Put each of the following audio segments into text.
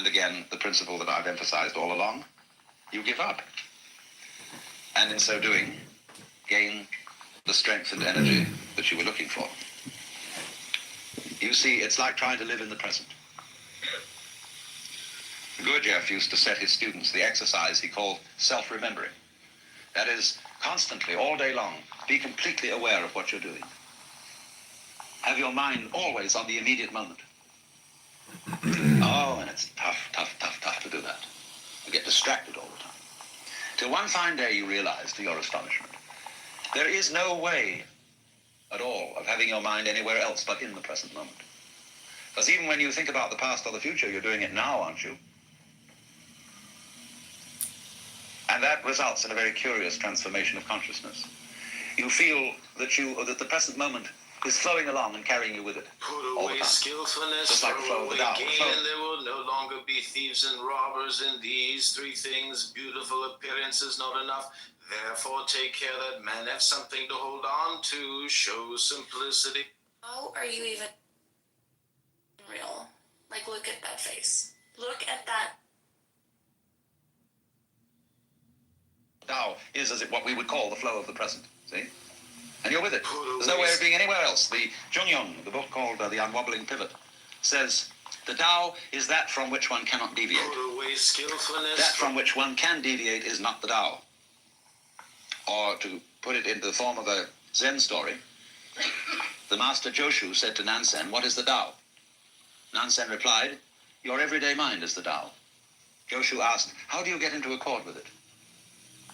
And again, the principle that I've emphasized all along, you give up. And in so doing, gain the strength and energy that you were looking for. You see, it's like trying to live in the present. Gurdjieff used to set his students the exercise he called self-remembering. That is, constantly, all day long, be completely aware of what you're doing. Have your mind always on the immediate moment. Oh, and it's tough to do that. You get distracted all the time. Till one fine day you realize, to your astonishment, there is no way at all of having your mind anywhere else but in the present moment. Because even when you think about the past or the future, you're doing it now, aren't you? And that results in a very curious transformation of consciousness. You feel that the present moment is flowing along and carrying you with it all the time. Skillfulness, just like the flow of the Tao. and there will no longer be thieves and robbers in these three things. Beautiful appearance is not enough. Therefore, take care that men have something to hold on to. Show simplicity. How are you even real? Like, look at that face. Look at that. Tao is what we would call the flow of the present, see? And you're with it. There's no way of being anywhere else. The Zhongyong, the book called The Unwobbling Pivot, says the Tao is that from which one cannot deviate. That from which one can deviate is not the Tao. Or to put it into the form of a Zen story, the master Joshu said to Nansen, "What is the Tao?" Nansen replied, "Your everyday mind is the Tao." Joshu asked, "How do you get into accord with it?"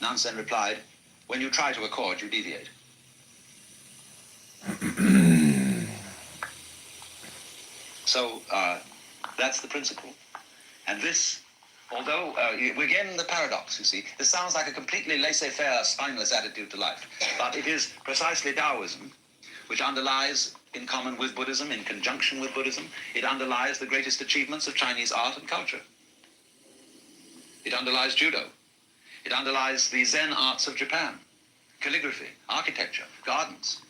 Nansen replied, "When you try to accord, you deviate." So that's the principle. And this, although we're getting the paradox, you see, this sounds like a completely laissez-faire, spineless attitude to life, but it is precisely Taoism, which underlies, in common with Buddhism, in conjunction with Buddhism, it underlies the greatest achievements of Chinese art and culture. It underlies judo. It underlies the Zen arts of Japan, calligraphy, architecture, gardens.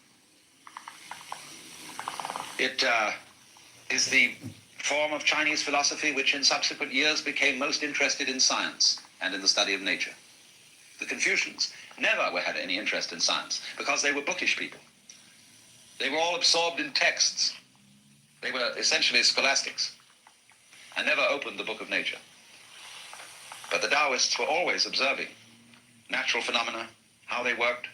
It is the form of Chinese philosophy which in subsequent years became most interested in science and in the study of nature. The Confucians never had any interest in science because they were bookish people. They were all absorbed in texts. They were essentially scholastics and never opened the book of nature. But the Taoists were always observing natural phenomena, how they worked.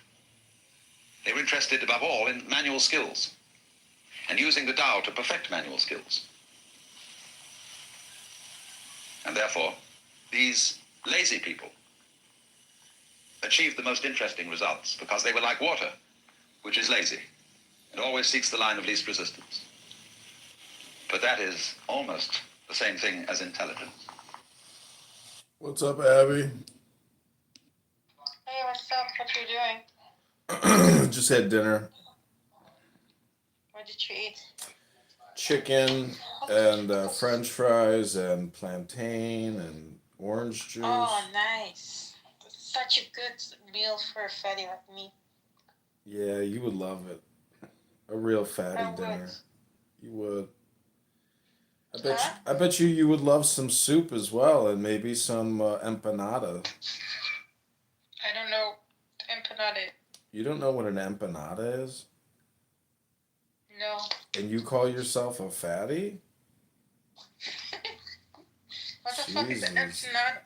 They were interested above all in manual skills and using the Tao to perfect manual skills. And therefore, these lazy people achieved the most interesting results because they were like water, which is lazy and always seeks the line of least resistance. But that is almost the same thing as intelligence. What's up, Abby? Hey, what's up? What you doing? Just had dinner. What did you eat? Chicken and French fries and plantain and orange juice. Oh, nice. Such a good meal for a fatty like me. Yeah, you would love it. A real fatty I would. dinner. You would. Huh? I bet you would love some soup as well, and maybe some empanada. I don't know empanada. You don't know what an empanada is? No. And you call yourself a fatty? What the fuck is an Jesus. empanada?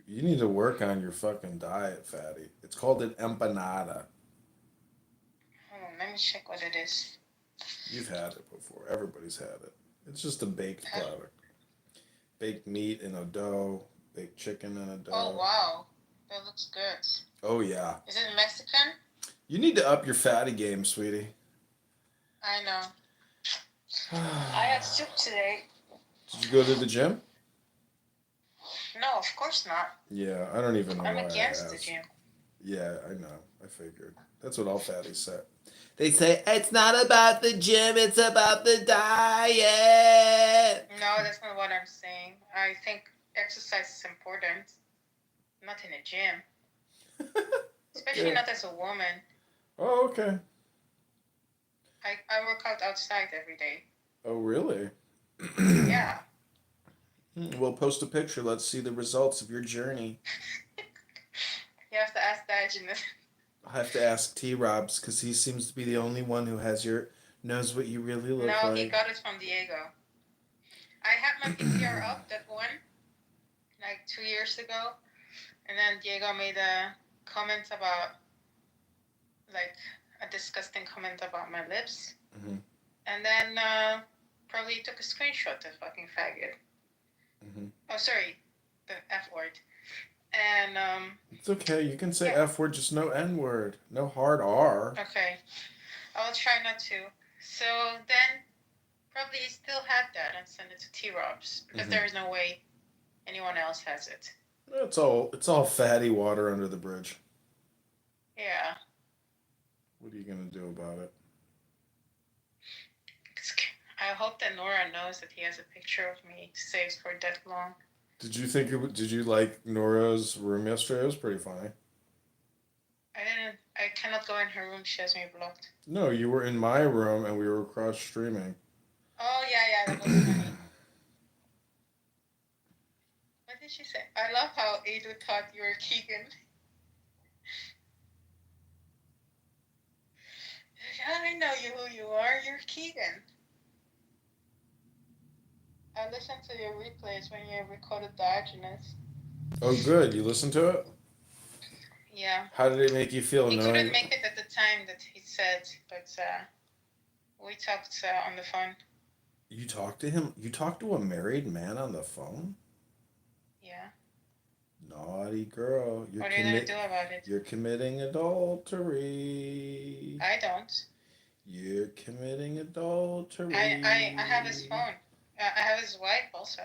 You need to work on your fucking diet, fatty. It's called an empanada. Hold on, let me check what it is. You've had it before. Everybody's had it. It's just a baked Huh? product. Baked meat in a dough, baked chicken in a dough. Oh, wow. That looks good. Oh, yeah. Is it Mexican? You need to up your fatty game, sweetie. I know. I had soup today. Did you go to the gym? No, of course not. Yeah, I don't even know I'm why I against the asked. gym. Yeah, I know. I figured. That's what all fatties say. They say, it's not about the gym, it's about the diet. No, that's not what I'm saying. I think exercise is important. Not in a gym. Especially Yeah. not as a woman. Oh, okay. I work out outside every day. Oh, really? Yeah. We'll post a picture. Let's see the results of your journey. You have to ask Diogenes. I'll have to ask T Robs because he seems to be the only one who knows what you really look No, like. he got it from Diego. I had my PTR up, that one, like 2 years ago, and then Diego made a comment about, like, a disgusting comment about my lips, Mm-hmm. and then probably took a screenshot, the fucking faggot. Mm-hmm. Oh, sorry, the F word. And It's okay. You can say yeah. F word, just no N word. No hard R. Okay, I'll try not to. So then probably he still had that and sent it to T-Robs because Mhm. there is no way anyone else has it. It's all fatty water under the bridge. Yeah. What are you gonna do about it? I hope that Nora knows that he has a picture of me saved for that long. Did you like Nora's room yesterday? It was pretty funny. I cannot go in her room. She has me blocked. No, you were in my room and we were cross streaming. Oh, yeah, that was funny. What did she say? I love how Adu thought you were Keegan. I know who you are. You're Keegan. I listened to your replays when you recorded Diogenes. Oh, good. You listened to it? Yeah. How did it make you feel He knowing? couldn't make it at the time that he said, but we talked on the phone. You talked to him? You talked to a married man on the phone? Yeah. Naughty girl. What are you going to do about it? You're committing adultery. I don't. You're committing adultery. I have his phone. I have his wife also.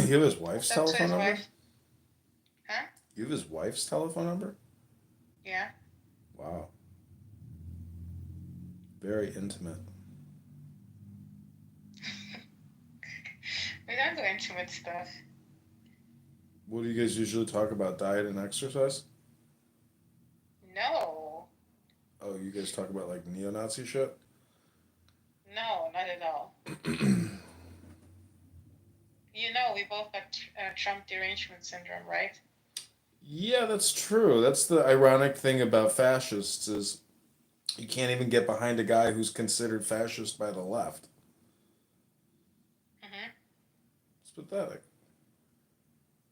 You have his wife's Talk to telephone his number? wife. Huh? You have his wife's telephone number? Yeah. Wow. Very intimate. We don't do intimate stuff. What do you guys usually talk about? Diet and exercise? No. Oh, you guys talk about like neo-Nazi shit? No, not at all. You know, we both got Trump derangement syndrome, right? Yeah, that's true. That's the ironic thing about fascists is you can't even get behind a guy who's considered fascist by the left. Mm-hmm. It's pathetic.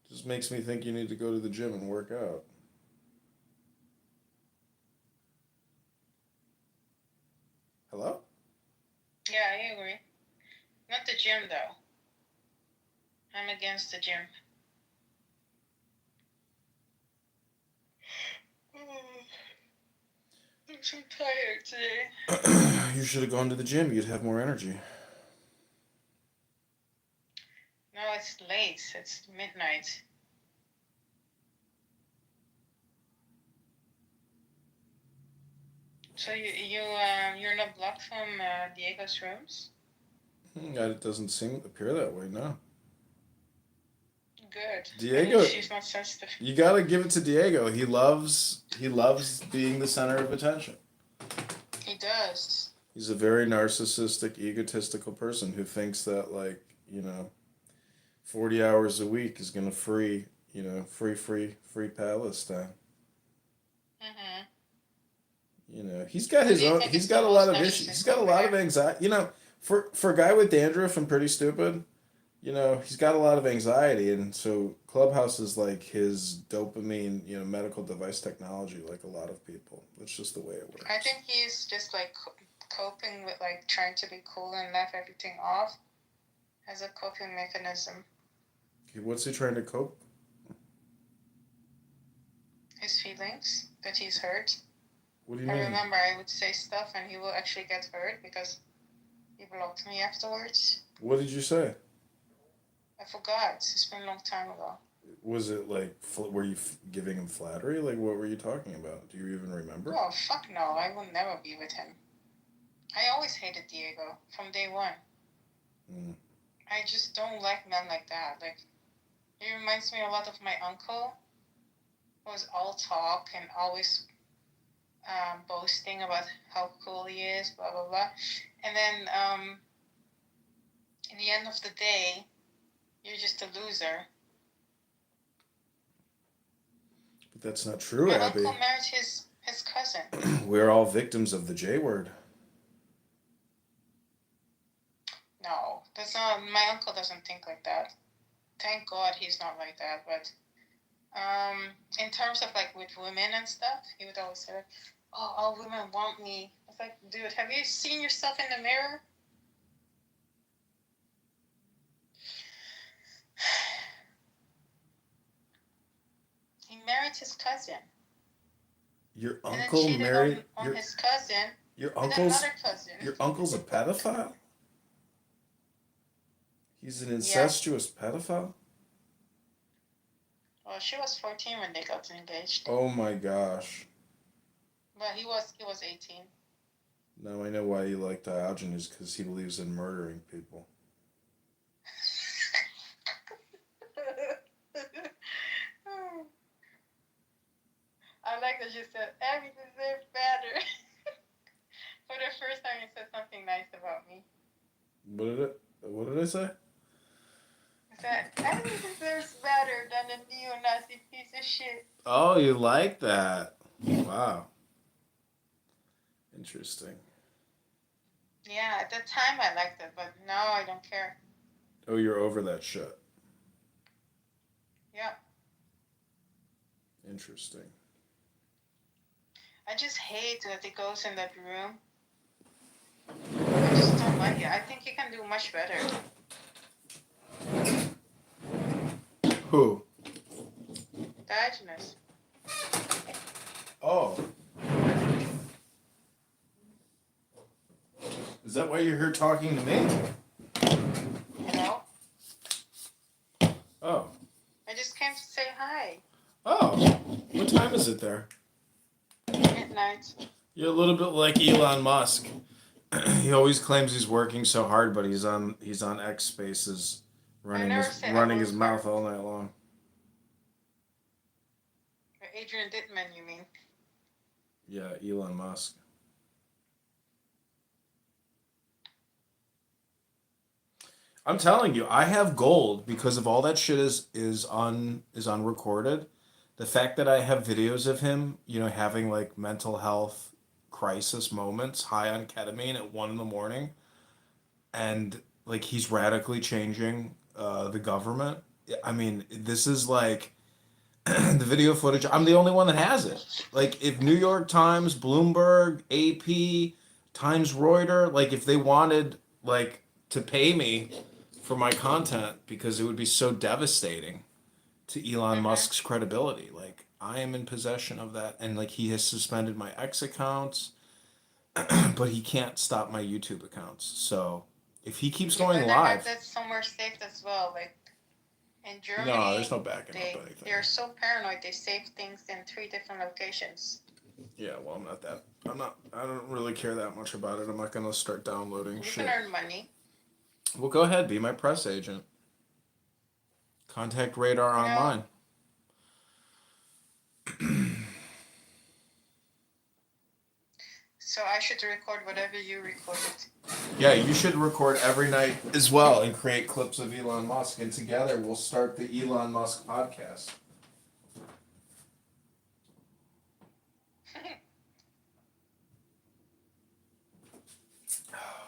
Just makes me think you need to go to the gym and work out. Hello? Yeah, I agree. Not the gym, though. I'm against the gym. I'm so tired today. You should have gone to the gym. You'd have more energy. No, it's late. It's midnight. So you're not blocked from Diego's rooms? It doesn't appear that way, no. Good. Diego, she's not sensitive. you gotta give it to Diego. He loves being the center of attention. He does. He's a very narcissistic, egotistical person who thinks that 40 hours a week is gonna free Palestine. Mm-hmm. He's got his own. He's got a lot of issues. He's got a lot of anxiety. For a guy with dandruff and pretty stupid, he's got a lot of anxiety, and so Clubhouse is like his dopamine, medical device technology, like a lot of people. That's just the way it works. I think he's just like coping with like trying to be cool and laugh everything off as a coping mechanism. What's he trying to cope? His feelings that he's hurt. What do you I mean? remember I would say stuff and he will actually get hurt because he blocked me afterwards. What did you say? I forgot. It's been a long time ago. Was it like, were you giving him flattery? Like, what were you talking about? Do you even remember? Oh, fuck no. I will never be with him. I always hated Diego from day one. Mm. I just don't like men like that. Like, he reminds me a lot of my uncle, who was all talk and always boasting about how cool he is, blah, blah, blah. And then in the end of the day, you're just a loser. But that's not true, My Abby. uncle married his cousin. We're all victims of the J word. No, that's not. My uncle doesn't think like that. Thank God he's not like that. But in terms of like with women and stuff, he would always say, "Oh, all women want me." I was like, dude, have you seen yourself in the mirror? He married his cousin. Your And then uncle cheated married on his cousin your with uncle's another cousin. your uncle's a pedophile? He's an Yeah. incestuous pedophile? Well, she was 14 when they got engaged, Oh my gosh. but he was 18. Now I know why you like Diogenes, because he believes in murdering people. I like that you said Abby deserves better. For the first time, you said something nice about me. What did I say? You said Abby deserves better than a neo-Nazi piece of shit. Oh, you like that? Wow. Interesting. Yeah, at the time I liked it, but now I don't care. Oh, you're over that shit. Yeah. Interesting. I just hate that he goes in that room. I just don't like it. I think he can do much better. Who? Diogenes. Oh. Is that why you're here talking to me? You know? Oh. I just came to say hi. Oh. What time is it there? Midnight. You're a little bit like Elon Musk. He always claims he's working so hard, but he's on X Spaces running his mouth all night long. Adrian Dittman, you mean? Yeah, Elon Musk. I'm telling you, I have gold because of all that shit is unrecorded. The fact that I have videos of him, having like mental health crisis moments, high on ketamine at 1 a.m, and like he's radically changing the government. I mean, this is like the video footage. I'm the only one that has it. Like, if New York Times, Bloomberg, AP, Times Reuters, like if they wanted like to pay me for my content because it would be so devastating to Elon Musk's credibility. Like, I am in possession of that, and like he has suspended my X accounts, but he can't stop my YouTube accounts. So if he keeps going But I heard live, that's somewhere safe as well. Like in Germany, no, there's no backing up anything. They're so paranoid. They save things in 3 different locations. Yeah, well, I don't really care that much about it. I'm not gonna start downloading You shit. can earn money. Well, go ahead, be my press agent. Contact Radar Online. So I should record whatever you recorded. Yeah, you should record every night as well and create clips of Elon Musk, and together we'll start the Elon Musk podcast.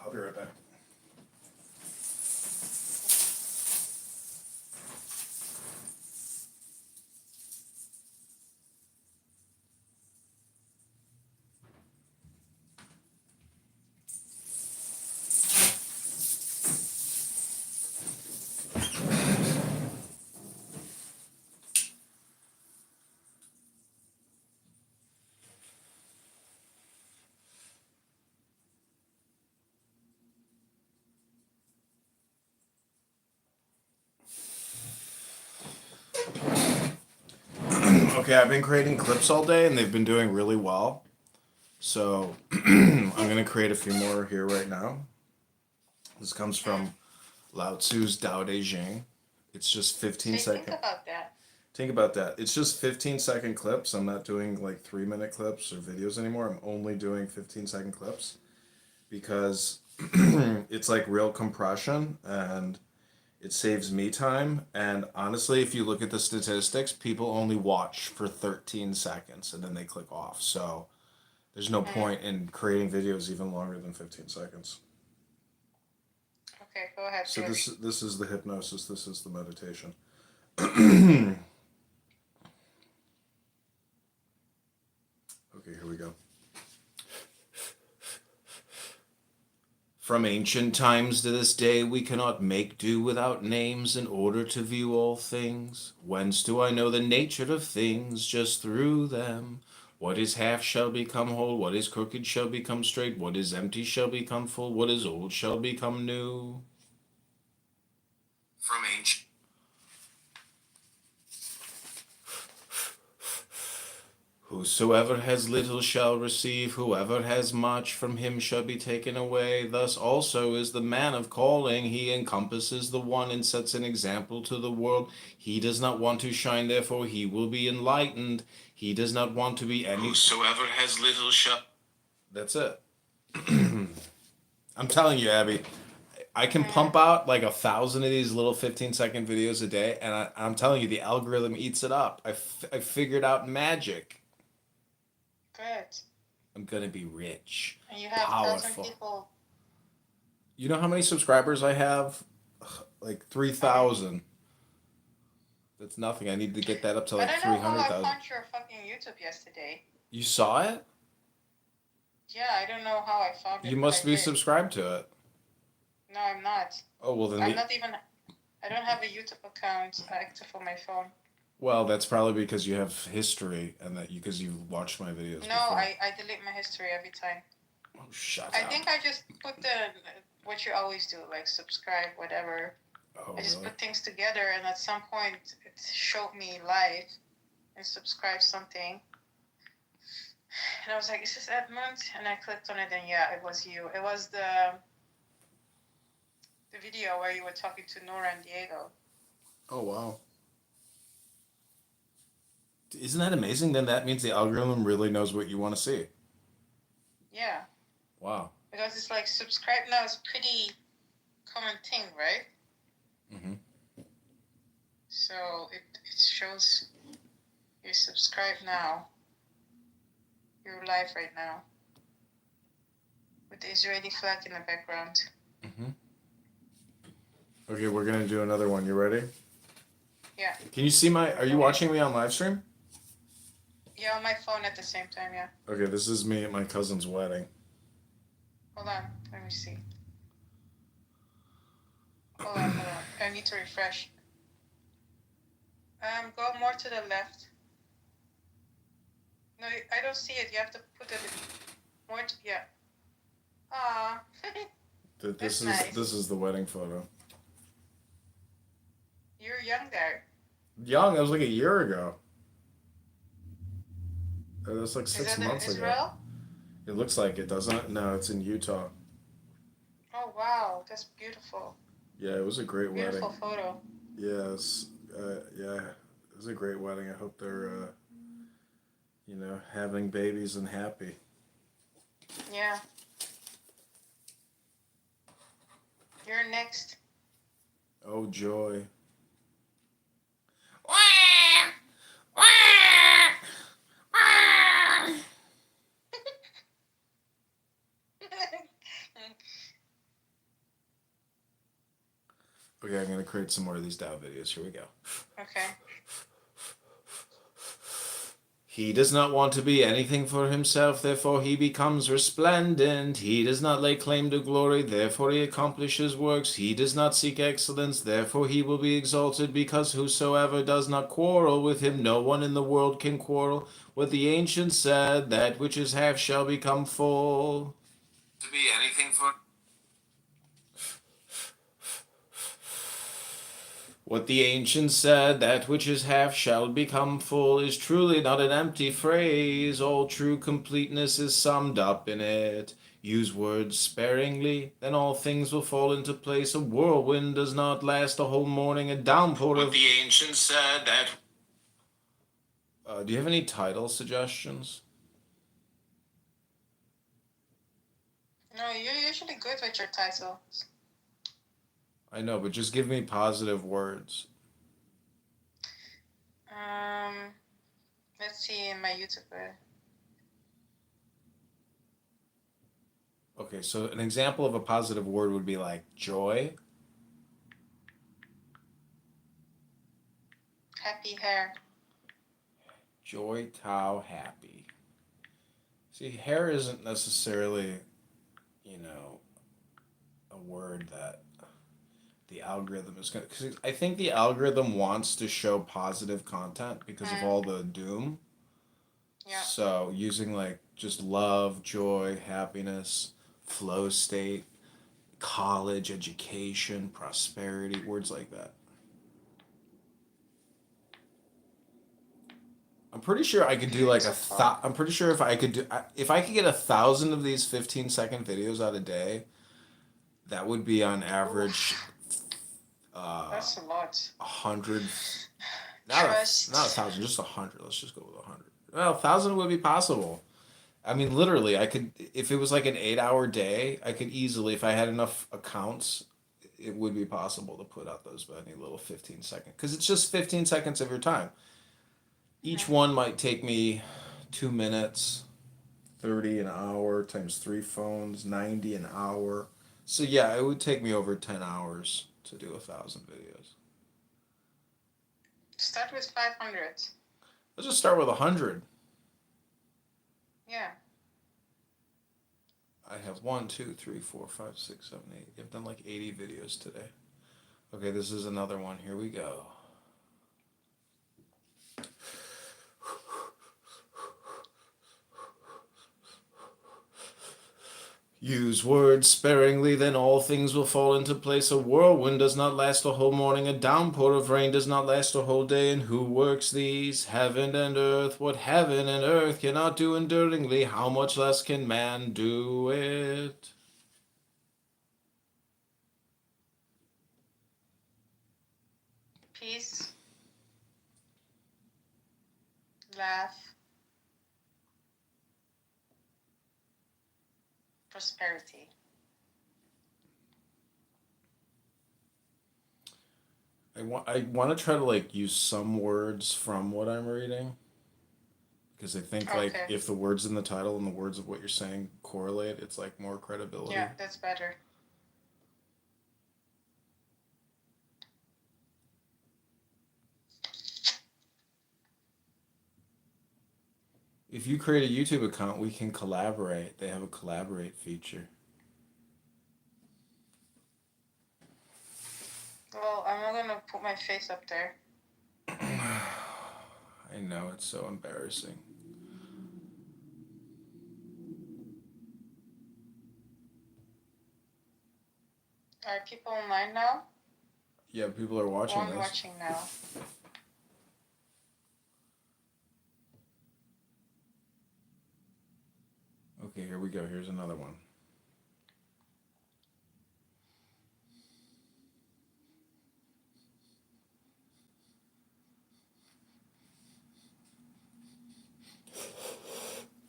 I'll be right back. Okay, I've been creating clips all day and they've been doing really well. So I'm going to create a few more here right now. This comes from Lao Tzu's Tao Te Ching. It's just 15 seconds. Think about that. Think about that. It's just 15-second clips. I'm not doing like 3-minute clips or videos anymore. I'm only doing 15-second clips because it's like real compression and it saves me time. And honestly, if you look at the statistics, people only watch for 13 seconds and then they click off. So there's no point in creating videos even longer than 15 seconds. Okay, go ahead. So Jerry. this is the hypnosis. This is the meditation. Okay, here we go. From ancient times to this day, we cannot make do without names in order to view all things. Whence do I know the nature of things? Just through them. What is half shall become whole, what is crooked shall become straight, what is empty shall become full, what is old shall become new. From ancient. Whosoever has little shall receive, whoever has much from him shall be taken away. Thus also is the man of calling. He encompasses the one and sets an example to the world. He does not want to shine, therefore he will be enlightened. He does not want to be any. Whosoever has little shall. That's it. I'm telling you, Abby, I can pump out like 1,000 of these little 15-second videos a day, and I'm telling you, the algorithm eats it up. I figured out magic. Good. I'm gonna be rich. And you have 1,000 Powerful. people. You know how many subscribers I have? Like 3,000. That's nothing. I need to get that up to like I don't know how I 300,000. found your fucking YouTube yesterday. You saw it? Yeah, I don't know how I found it. You but must I be did. subscribed to it. No, I'm not. Oh well, then. I'm not even. I don't have a YouTube account active on my phone. Well, that's probably because you have history and that because you watched my videos. No, before. I delete my history every time. Oh, shut I up. think I just put what you always do, like subscribe, whatever. Oh, I just really? put things together, and at some point it showed me live and subscribe something. And I was like, is this Edmund? And I clicked on it, and yeah, it was you. It was the video where you were talking to Nora and Diego. Oh, wow. Isn't that amazing? Then that means the algorithm really knows what you want to see. Yeah. Wow. Because it's like subscribe now is pretty common thing, right? Mm-hmm. So it shows you subscribe now. You're live right now. With the Israeli flag in the background. Mm-hmm. Okay, we're gonna do another one. You ready? Yeah. Can you see my? Are you watching me on live stream? Yeah, on my phone at the same time, yeah. Okay, this is me at my cousin's wedding. Hold on, let me see. Hold on. I need to refresh. Go more to the left. No, I don't see it. You have to put it more. Yeah. Ah. This nice. This is the wedding photo. You're young there. Young, that was like a year ago. That's like Is 6 that in months ago. Israel? It looks like it, doesn't it? No, it's in Utah. Oh wow, that's beautiful. Yeah, it was a great Beautiful wedding. photo. Yes, yeah, it was a great wedding. I hope they're, having babies and happy. Yeah. You're next. Oh joy. Okay, I'm gonna create some more of these Dow videos. Here we go. Okay. He does not want to be anything for himself, therefore he becomes resplendent. He does not lay claim to glory, therefore he accomplishes works. He does not seek excellence, therefore he will be exalted, because whosoever does not quarrel with him, no one in the world can quarrel. What the ancients said, that which is half shall become full. To be anything for... What the ancients said, that which is half shall become full, is truly not an empty phrase. All true completeness is summed up in it. Use words sparingly, then all things will fall into place. A whirlwind does not last a whole morning. A downpour of... What the ancients said, that... do you have any title suggestions? No, you're usually good with your titles. I know, but just give me positive words. Um, let's see in my YouTube. Okay, so an example of a positive word would be like joy. Happy hair. Joy, Tao, happy. See, hair isn't necessarily, you know, a word that the algorithm is going to. Because I think the algorithm wants to show positive content because of all the doom. Yeah. So using like just love, joy, happiness, flow state, college, education, prosperity, words like that. I'm pretty sure I could do like Beautiful. I'm pretty sure if I could get 1,000 of these 15-second videos out a day, that would be on average Oof, uh that's a lot. 100, not 1,000, Trust. just 100. Let's just go with 100. Well, 1,000 would be possible. I mean, literally, I could if it was like an 8-hour day, I could easily, if I had enough accounts, it would be possible to put out those many little 15-second because it's just 15 seconds of your time. Each one might take me 2 minutes, 30 an hour times 3 phones, 90 an hour. So yeah, it would take me over 10 hours to do 1,000 videos. Start with 500. Let's just start with 100. Yeah. I have 1, 2, 3, 4, 5, 6, 7, 8. I've done like 80 videos today. Okay, this is another one. Here we go. Use words sparingly, then all things will fall into place. A whirlwind does not last a whole morning, a downpour of rain does not last a whole day. And who works these? Heaven and earth. What heaven and earth cannot do enduringly, how much less can man do it? Peace. Laugh. Prosperity. I want to try to like use some words from what I'm reading because I think like Okay. if the words in the title and the words of what you're saying correlate, it's like more credibility. Yeah, that's better. If you create a YouTube account, we can collaborate. They have a collaborate feature. Well, I'm not gonna put my face up there. I know, it's so embarrassing. Are people online now? Yeah, people are watching I'm this. watching now. Okay, here we go. Here's another one.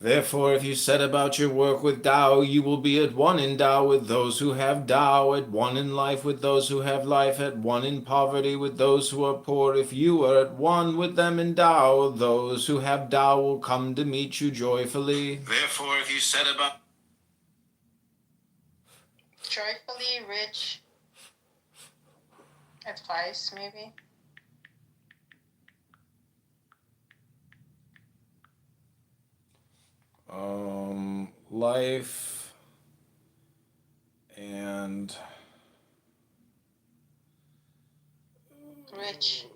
Therefore, if you set about your work with Tao, you will be at one in Tao with those who have Tao, at one in life with those who have life, at one in poverty with those who are poor. If you are at one with them in Tao, those who have Tao will come to meet you joyfully. Therefore, if you set about Joyfully rich. Advice, maybe. Life and Rich.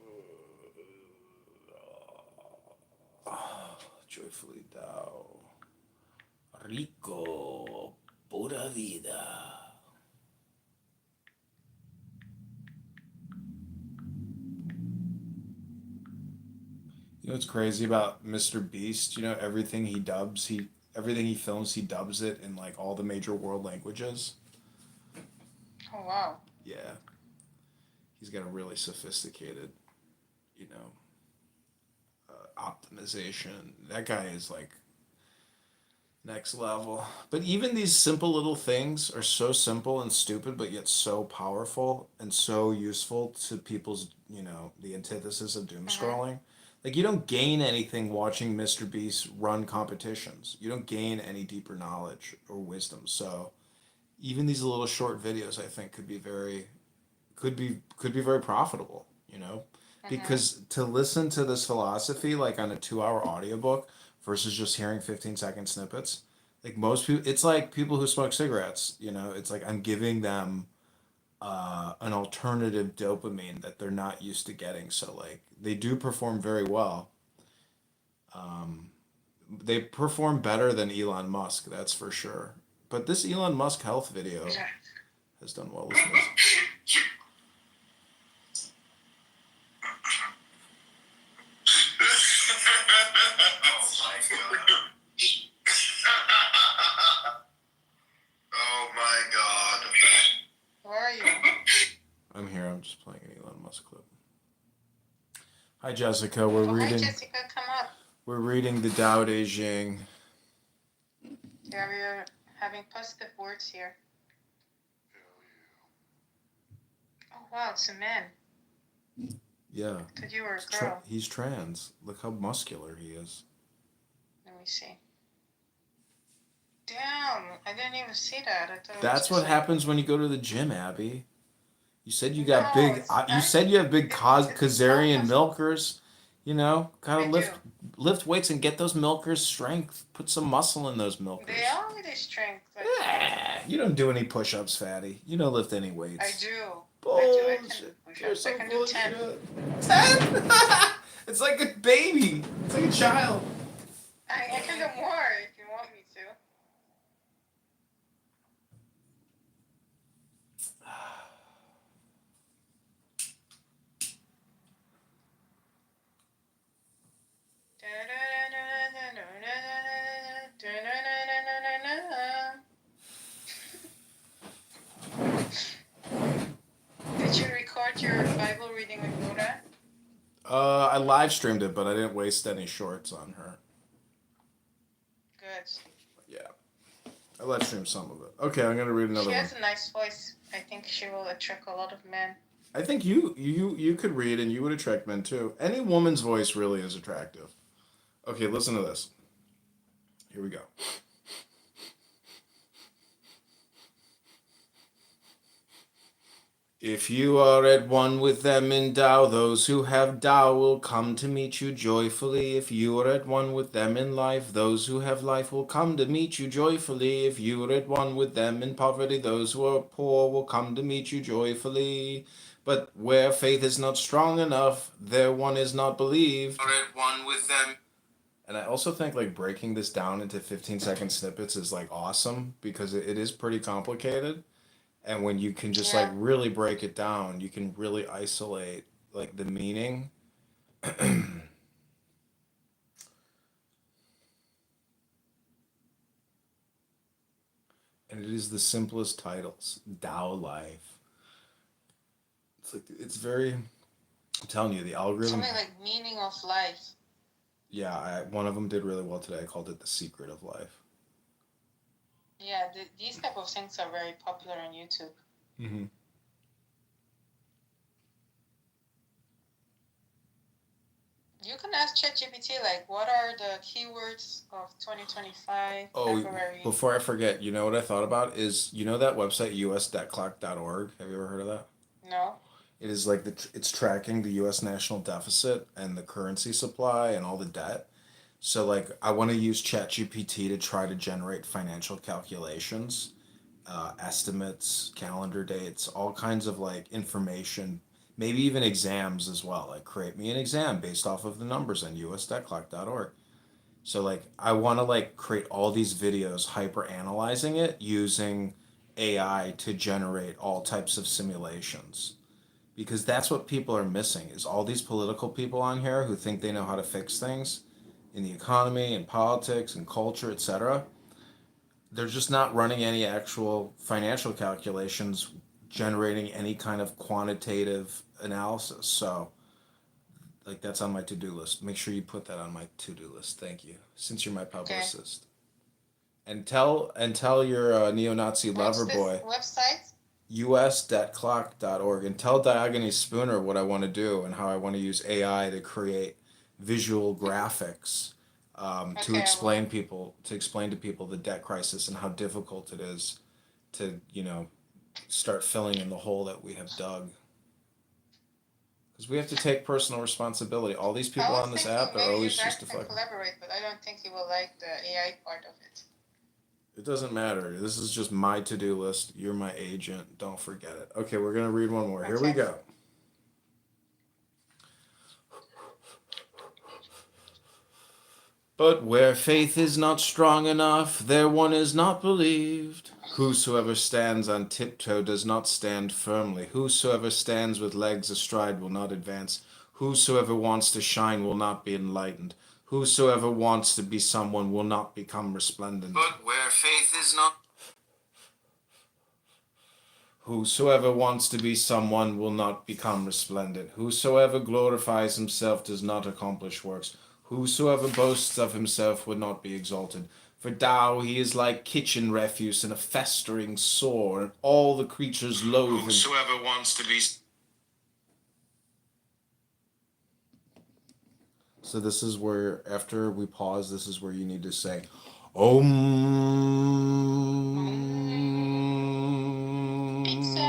joyfully Tao. Rico, pura vida. You know what's crazy about Mr. Beast? You know everything he films, he dubs it in like all the major world languages. Oh, wow. Yeah, he's got a really sophisticated, you know, optimization. That guy is like Next level. But even these simple little things are so simple and stupid, but yet so powerful and so useful to people's, the antithesis of doom Mm-hmm. scrolling. Like, you don't gain anything watching Mr. Beast run competitions. You don't gain any deeper knowledge or wisdom. So, even these little short videos, I think, could be very profitable, Mm-hmm. because to listen to this philosophy like on a 2 hour audiobook versus just hearing 15-second snippets, like most people, it's like people who smoke cigarettes, it's like I'm giving them an alternative dopamine that they're not used to getting. So like they do perform very well. They perform better than Elon Musk, that's for sure. But this Elon Musk health video Yeah. has done well, listeners. Oh my god. Where are you? I'm here. I'm just playing an Elon Musk clip. Hi, Jessica. We're Oh, hi, reading. Jessica. Come up. We're reading the Tao Te Ching. Yeah, we're having positive words here. Oh, wow, it's a man. Yeah. I thought you were a girl. He's trans. Look how muscular he is. Let me see. Damn, I didn't even see that. I thought That's it was what just happens when you go to the gym, Abby. You said you No, got big. it's You said you have big it's not Kazarian muscle. milkers. Gotta I lift weights and get those milkers strength. Put some muscle in those do. milkers. They are really strength. You don't do any push-ups, fatty. You don't lift any weights. I do. I can Bullshit. push You're ups. so I can do 10. bullshit. 10? It's like a baby. It's like a child. I can do more if you want me to. Did you record your Bible reading with Nora? I live streamed it, but I didn't waste any shorts on her. Good. Yeah, I live streamed some of it. Okay, I'm gonna read another She one. has a nice voice. I think she will attract a lot of men. I think you could read and you would attract men too. Any woman's voice really is attractive. Okay, listen to this. Here we go. If you are at one with them in Tao, those who have Tao will come to meet you joyfully. If you are at one with them in life, those who have life will come to meet you joyfully. If you are at one with them in poverty, those who are poor will come to meet you joyfully. But where faith is not strong enough, there one is not believed. Are at one with them. And I also think like breaking this down into 15-second snippets is like awesome because it is pretty complicated. And when you can just like Yeah. really break it down, you can really isolate like the meaning. And it is the simplest titles. Tao Life. It's very, I'm telling you, the algorithm. Something like meaning of life. Yeah, one of them did really well today. I called it The Secret of Life. Yeah, these type of things are very popular on YouTube. Mm-hmm. You can ask ChatGPT like, what are the keywords of 2025 Oh, February? before I forget, you know what I thought about is, that website usdebtclock.org? Have you ever heard of that? No. It is like it's tracking the U.S. national deficit and the currency supply and all the debt. So like I want to use ChatGPT to try to generate financial calculations, estimates, calendar dates, all kinds of like information, maybe even exams as well. Like create me an exam based off of the numbers on usdebtclock.org. So like I want to like create all these videos hyper analyzing it using AI to generate all types of simulations, because that's what people are missing is all these political people on here who think they know how to fix things in the economy and politics and culture, etc. They're just not running any actual financial calculations, generating any kind of quantitative analysis. So like that's on my to-do list. Make sure you put that on my to-do list. Thank you, since you're my publicist. and tell your neo-Nazi What's lover this boy website? us.clock.org and tell Diogenes Spooner what I want to do and how I want to use AI to create visual graphics Okay, I will. to explain to people the debt crisis and how difficult it is to start filling in the hole that we have dug. Because we have to take personal responsibility. All these I people was on this thinking app, they're maybe you always guys just a can fucking. collaborate, but I don't think you will like the AI part of it. It doesn't matter. This is just my to-do list. You're my agent. Don't forget it. Okay, we're gonna read one more. Here we Okay. go. But where faith is not strong enough, there one is not believed. Whosoever stands on tiptoe does not stand firmly. Whosoever stands with legs astride will not advance. Whosoever wants to shine will not be enlightened. Whosoever wants to be someone will not become resplendent. But where faith is not Whosoever wants to be someone will not become resplendent. Whosoever glorifies himself does not accomplish works. Whosoever boasts of himself will not be exalted. For Tao he is like kitchen refuse and a festering sore, and all the creatures loathe him. whosoever wants to be So this is where, after we pause, this is where you need to say, Om. Pizza.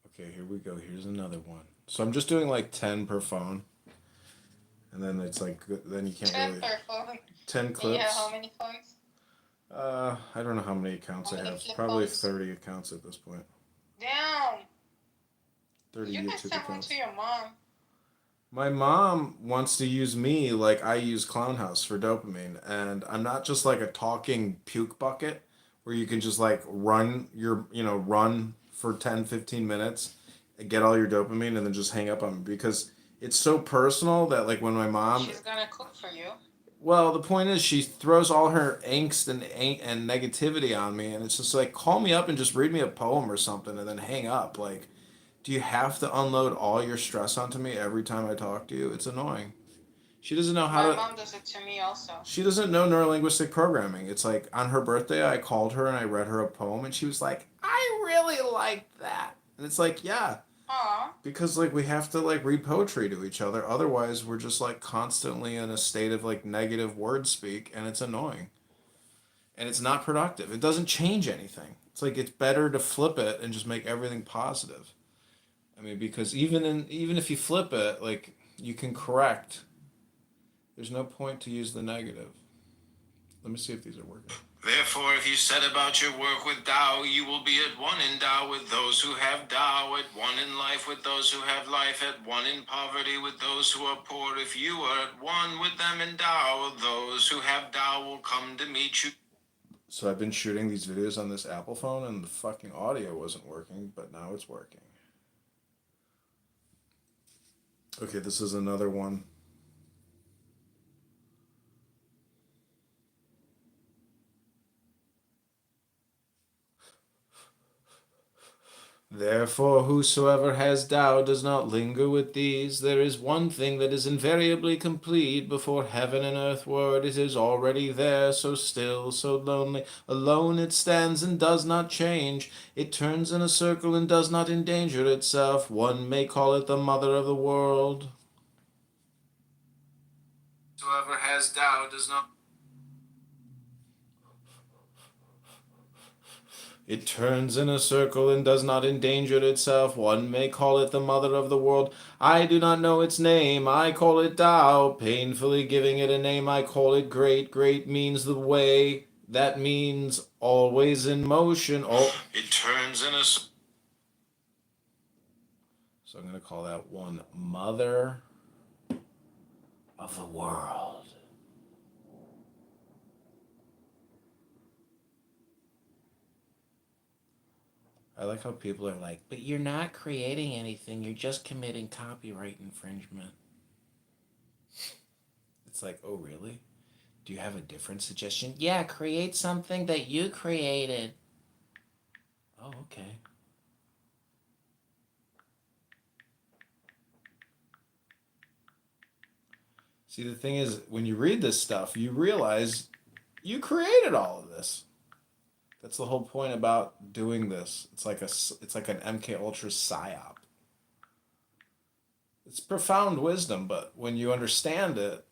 Okay, here we go. Here's another one. So I'm just doing like 10 per phone. And then it's like, then you can't really. 10 per phone. 10 And you have clips. how many phones? I don't know how many accounts How I many have. flip Probably phones? 30 accounts at this point. Damn. 30 You can YouTube send one accounts. to your mom. My mom wants to use me like I use Clownhouse for dopamine, and I'm not just like a talking puke bucket where you can just like run for 10, 15 minutes and get all your dopamine and then just hang up on me because it's so personal that like when my mom. She's gonna cook for you. Well, the point is, she throws all her angst and negativity on me, and it's just like, call me up and just read me a poem or something, and then hang up. Like, do you have to unload all your stress onto me every time I talk to you? It's annoying. She doesn't know how My to. mom does it to me also. She doesn't know neurolinguistic programming. It's like on her birthday, I called her and I read her a poem, and she was like, "I really liked that." And it's like, yeah, Aw. because like we have to like read poetry to each other. Otherwise, we're just like constantly in a state of like negative word speak, and it's annoying. And it's not productive. It doesn't change anything. It's like it's better to flip it and just make everything positive. I mean, because even if you flip it, like you can correct. There's no point to use the negative. Let me see if these are working. Therefore, if you set about your work with Tao, you will be at one in Tao with those who have Tao, at one in life with those who have life, at one in poverty with those who are poor. If you are at one with them in Tao, those who have Tao will come to meet you. So I've been shooting these videos on this Apple phone and the fucking audio wasn't working, but now it's working. Okay, this is another one. Therefore, whosoever has Tao does not linger with these. There is one thing that is invariably complete before heaven and earth were. It is already there, so still, so lonely. Alone it stands and does not change. It turns in a circle and does not endanger itself. One may call it the mother of the world. Whoever has Tao does not. It turns in a circle and does not endanger itself. One may call it the mother of the world. I do not know its name. I call it Tao. Painfully giving it a name, I call it great. Great means the way. that means always in motion. It turns in a. So I'm going to call that one mother of the world. I like how people are like, but you're not creating anything, you're just committing copyright infringement. It's like, oh, really? Do you have a different suggestion? Yeah, create something that you created. Oh, okay. See, the thing is, when you read this stuff, you realize you created all of this. That's the whole point about doing this. It's like an MK Ultra psyop. It's profound wisdom, but when you understand it,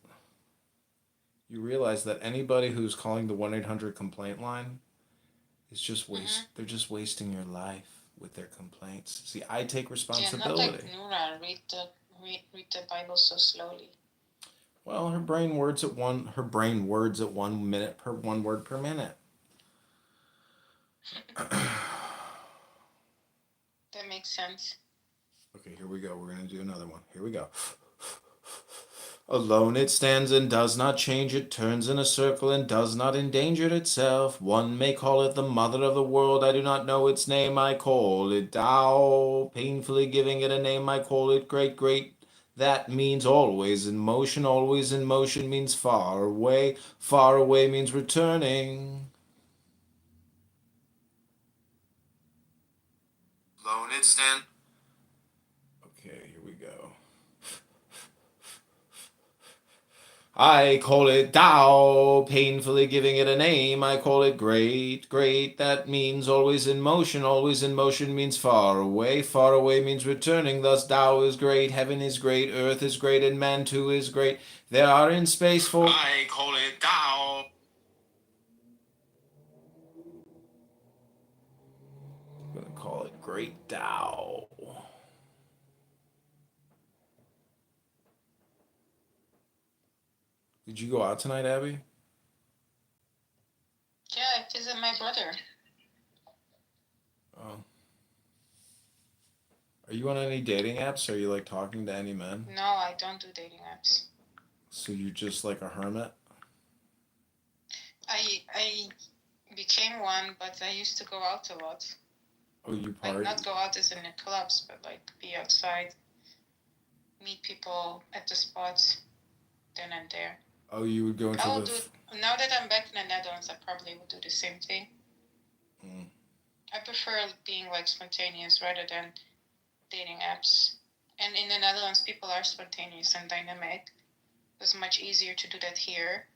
you realize that anybody who's calling the 1-800 complaint line is just they're just wasting your life with their complaints. See, I take responsibility. Yeah, not like Nura, read the Bible so slowly. Well, her brain words at 1 minute per 1 word per minute. That makes sense. Okay, here we go. We're going to do another one. Here we go. Alone it stands and does not change. It turns in a circle and does not endanger itself. One may call it the mother of the world. I do not know its name. I call it Tao. Painfully giving it a name, I call it great, great. That means always in motion. Always in motion means far away. Far away means returning. Alone it stand. Okay, here we go. I call it Tao, painfully giving it a name. I call it great, great. That means always in motion. Always in motion means far away. Far away means returning. Thus Tao is great, heaven is great, earth is great, and man too is great. There are in space for... I call it Tao. I'm going to call it great Tao. Did you go out tonight, Abby? Yeah, I visit my brother. Oh. Are you on any dating apps? Are you like talking to any men? No, I don't do dating apps. So you're just like a hermit? I became one, but I used to go out a lot. Oh, you party? Like, not go out as in the clubs, but like be outside, meet people at the spots, then and there. Oh, you would go into Now that I'm back in the Netherlands, I probably would do the same thing. I prefer being like spontaneous rather than dating apps. And in the Netherlands, people are spontaneous and dynamic. It's much easier to do that here.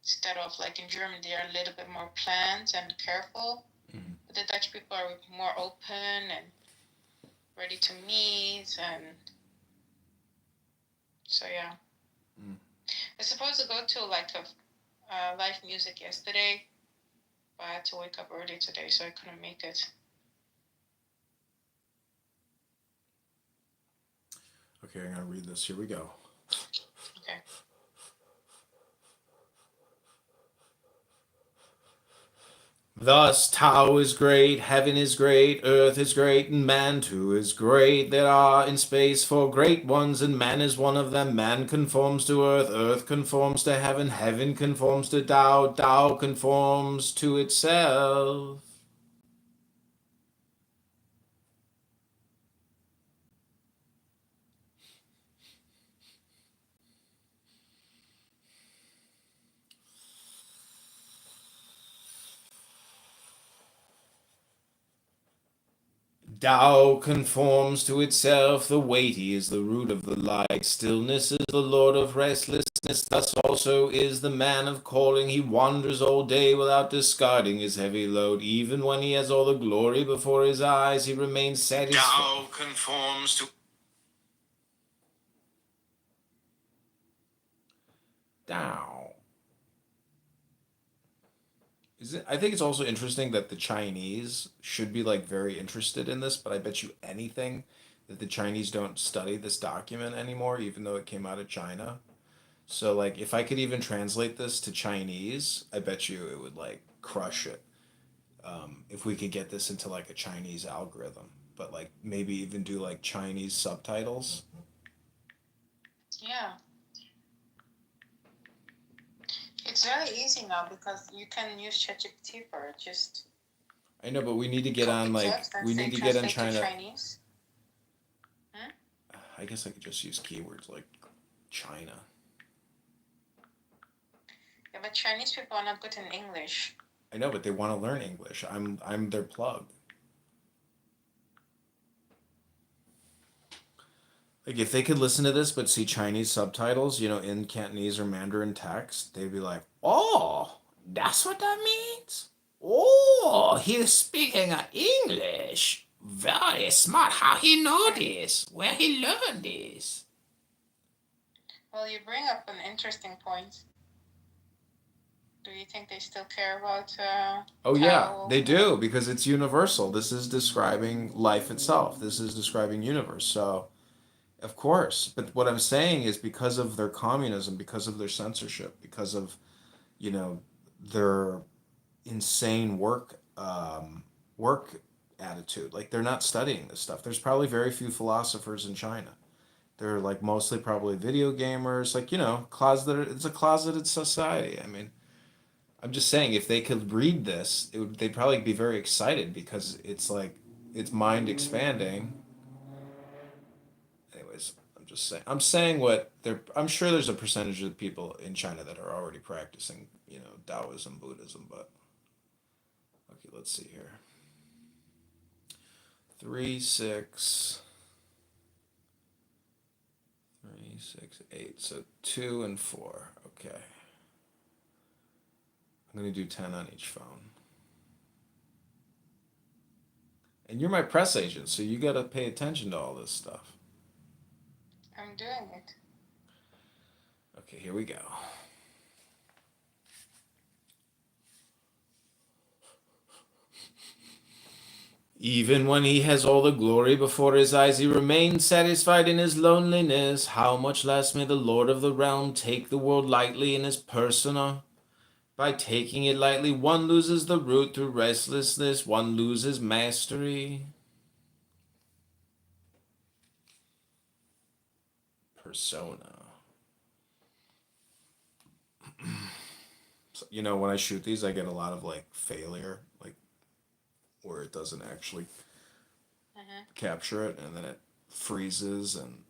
Instead of like in Germany, they're a little bit more planned and careful. But the Dutch people are more open and ready to meet, and so yeah. I was supposed to go to like a live music yesterday, but I had to wake up early today, so I couldn't make it. Okay, I'm gonna read this. Here we go. Okay. Thus Tao is great, heaven is great, earth is great, and man too is great. There are in space 4 great ones, and man is one of them. Man conforms to earth conforms to heaven, heaven conforms to Tao, Tao conforms to itself. Tao conforms to itself, the weighty is the root of the light, stillness is the lord of restlessness, thus also is the man of calling. He wanders all day without discarding his heavy load, even when he has all the glory before his eyes, he remains satisfied. Tao conforms to... Tao. I think it's also interesting that the Chinese should be like very interested in this, but I bet you anything that the Chinese don't study this document anymore, even though it came out of China. So like if I could even translate this to Chinese, I bet you it would like crush it. If we could get this into like a Chinese algorithm, but like maybe even do like Chinese subtitles. Yeah. It's very easy now because you can use ChatGPT for it. Just I know, but we need to get copy on like text and we say need to get on translate to China. Chinese. I guess I could just use keywords like China. Yeah, but Chinese people are not good in English. I know, but they want to learn English. I'm their plug. Like if they could listen to this but see Chinese subtitles, in Cantonese or Mandarin text, they'd be like, "Oh, that's what that means. Oh, he's speaking English. Very smart. How he know this? Where he learned this?" Well, you bring up an interesting point. Do you think they still care about Oh yeah, Tao? they do because it's universal. This is describing life itself. This is describing universe. So of course, but what I'm saying is because of their communism, because of their censorship, because of their insane work attitude. Like they're not studying this stuff. There's probably very few philosophers in China. They're like mostly probably video gamers. Like closeted. It's a closeted society. I mean, I'm just saying if they could read this, they'd probably be very excited because it's like it's mind expanding. Anyways, I'm saying what they're. I'm sure there's a percentage of people in China that are already practicing, Taoism, Buddhism, but okay, let's see here. 3, 6, 3, 6, 8. So 2 and 4. Okay. I'm gonna do 10 on each phone. And you're my press agent, so you gotta pay attention to all this stuff. I'm doing it. Okay, here we go. Even when he has all the glory before his eyes, he remains satisfied in his loneliness. How much less may the Lord of the realm take the world lightly in his persona? By taking it lightly, one loses the root through restlessness, one loses mastery. Persona. So, when I shoot these, I get a lot of like failure, like where it doesn't actually capture it, and then it freezes and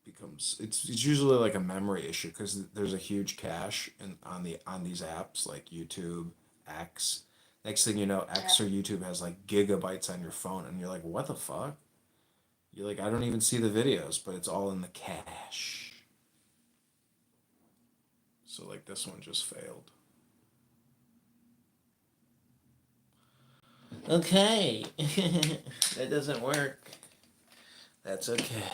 becomes. It's usually like a memory issue because there's a huge cache on these apps like YouTube, X. Next thing you know, X or YouTube has like gigabytes on your phone, and you're like, what the fuck? You're like, I don't even see the videos, but it's all in the cache. So like this one just failed. Okay. That doesn't work. That's okay.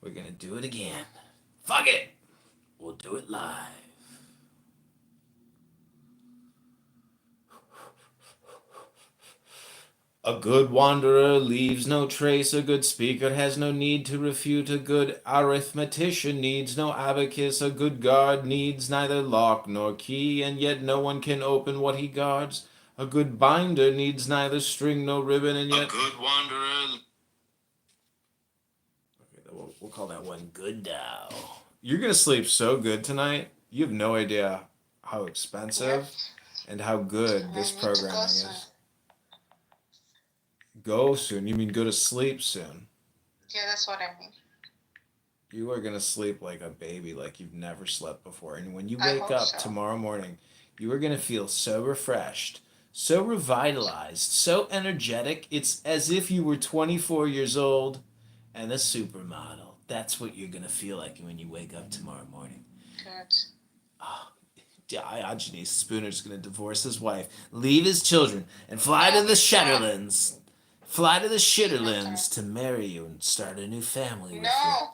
We're gonna do it again. Fuck it! We'll do it live. A good wanderer leaves no trace. A good speaker has no need to refute. A good arithmetician needs no abacus. A good guard needs neither lock nor key, and yet no one can open what he guards. A good binder needs neither string nor ribbon, and yet... A good wanderer. Okay, we'll call that one Good Dow. You're going to sleep so good tonight. You have no idea how expensive and how good this programming is. Go soon. You mean go to sleep soon? Yeah, that's what I mean. You are going to sleep like a baby, like you've never slept before. And when you wake up tomorrow morning, you are going to feel so refreshed, so revitalized, so energetic. It's as if you were 24 years old and a supermodel. That's what you're going to feel like when you wake up tomorrow morning. Good. Diogenes Spooner's going to divorce his wife, leave his children, and fly to the Shetterlands. Fly to the Shitterlands to marry you and start a new family with you.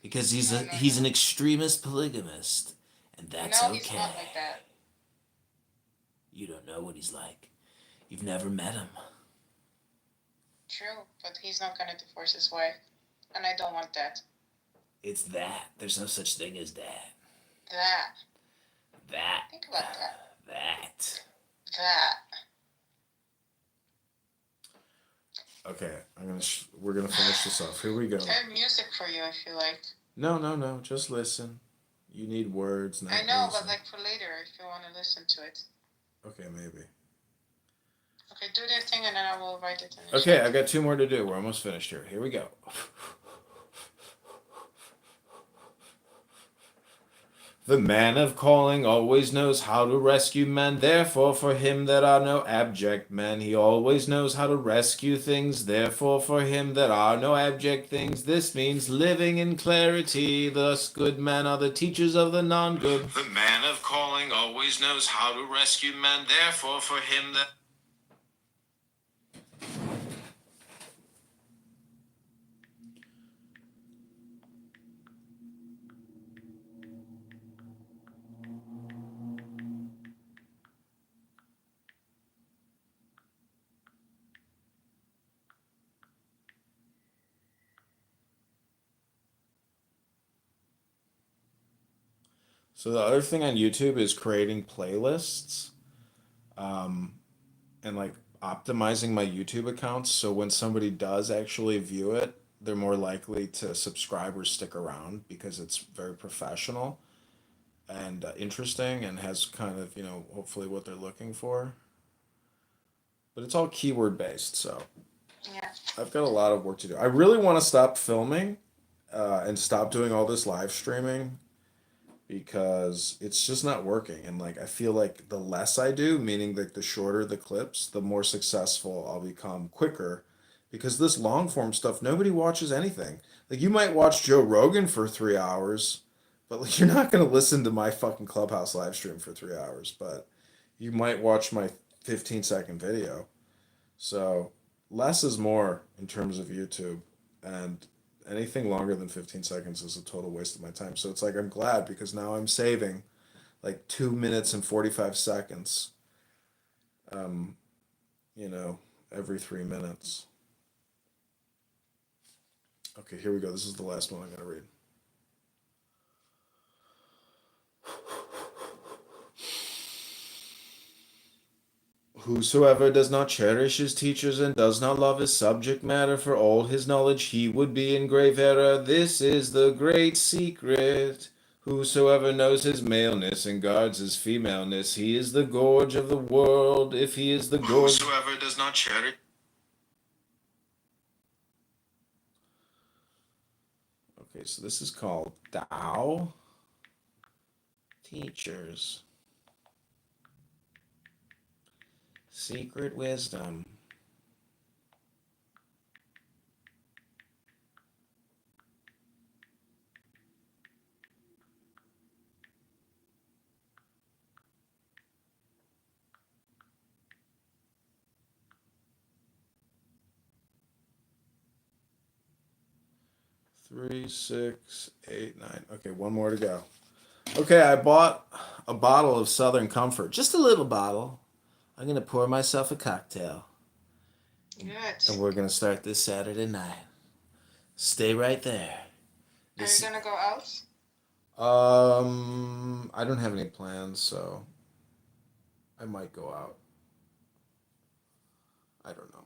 Because he's an extremist polygamist, and that's okay. He's not like that. You don't know what he's like. You've never met him. True, but he's not gonna divorce his wife, and I don't want that. It's that. There's no such thing as that. That. That. Think about that. That. that. Okay, we're gonna finish this off. Here we go. I have music for you if you like. No. Just listen. You need words, not I know, music. but like for later if you want to listen to it. Okay, maybe. Okay, do that thing and then I will write it in the Okay, chat. I've got 2 more to do. We're almost finished here. Here we go. The man of calling always knows how to rescue men. Therefore, for him that are no abject men, he always knows how to rescue things. Therefore, for him that are no abject things, this means living in clarity. Thus, good men are the teachers of the non-good. The man of calling always knows how to rescue men. Therefore, for him that So the other thing on YouTube is creating playlists, and like optimizing my YouTube accounts. So when somebody does actually view it, they're more likely to subscribe or stick around because it's very professional and interesting and has kind of, hopefully what they're looking for. But it's all keyword based. So Yeah. I've got a lot of work to do. I really want to stop filming and stop doing all this live streaming because it's just not working. And like I feel like the less I do, meaning like the shorter the clips, the more successful I'll become quicker. Because this long form stuff, nobody watches anything. Like you might watch Joe Rogan for 3 hours, but like you're not gonna listen to my fucking Clubhouse live stream for 3 hours. But you might watch my 15-second video. So less is more in terms of YouTube, and anything longer than 15 seconds is a total waste of my time. So it's like I'm glad because now I'm saving like 2 minutes and 45 seconds, um, every 3 minutes. Okay, here we go. This is the last one I'm going to read. Whosoever does not cherish his teachers and does not love his subject matter for all his knowledge, he would be in grave error. This is the great secret. Whosoever knows his maleness and guards his femaleness, he is the gorge of the world. If he is the gorge. Whosoever does not cherish. Okay, so this is called Tao Teachers. Secret wisdom. Three, 6, 8, 9. Okay, one more to go. Okay, I bought a bottle of Southern Comfort. Just a little bottle. I'm going to pour myself a cocktail. Good. And we're going to start this Saturday night. Stay right there. Are you gonna go out? I don't have any plans, so I might go out. I don't know.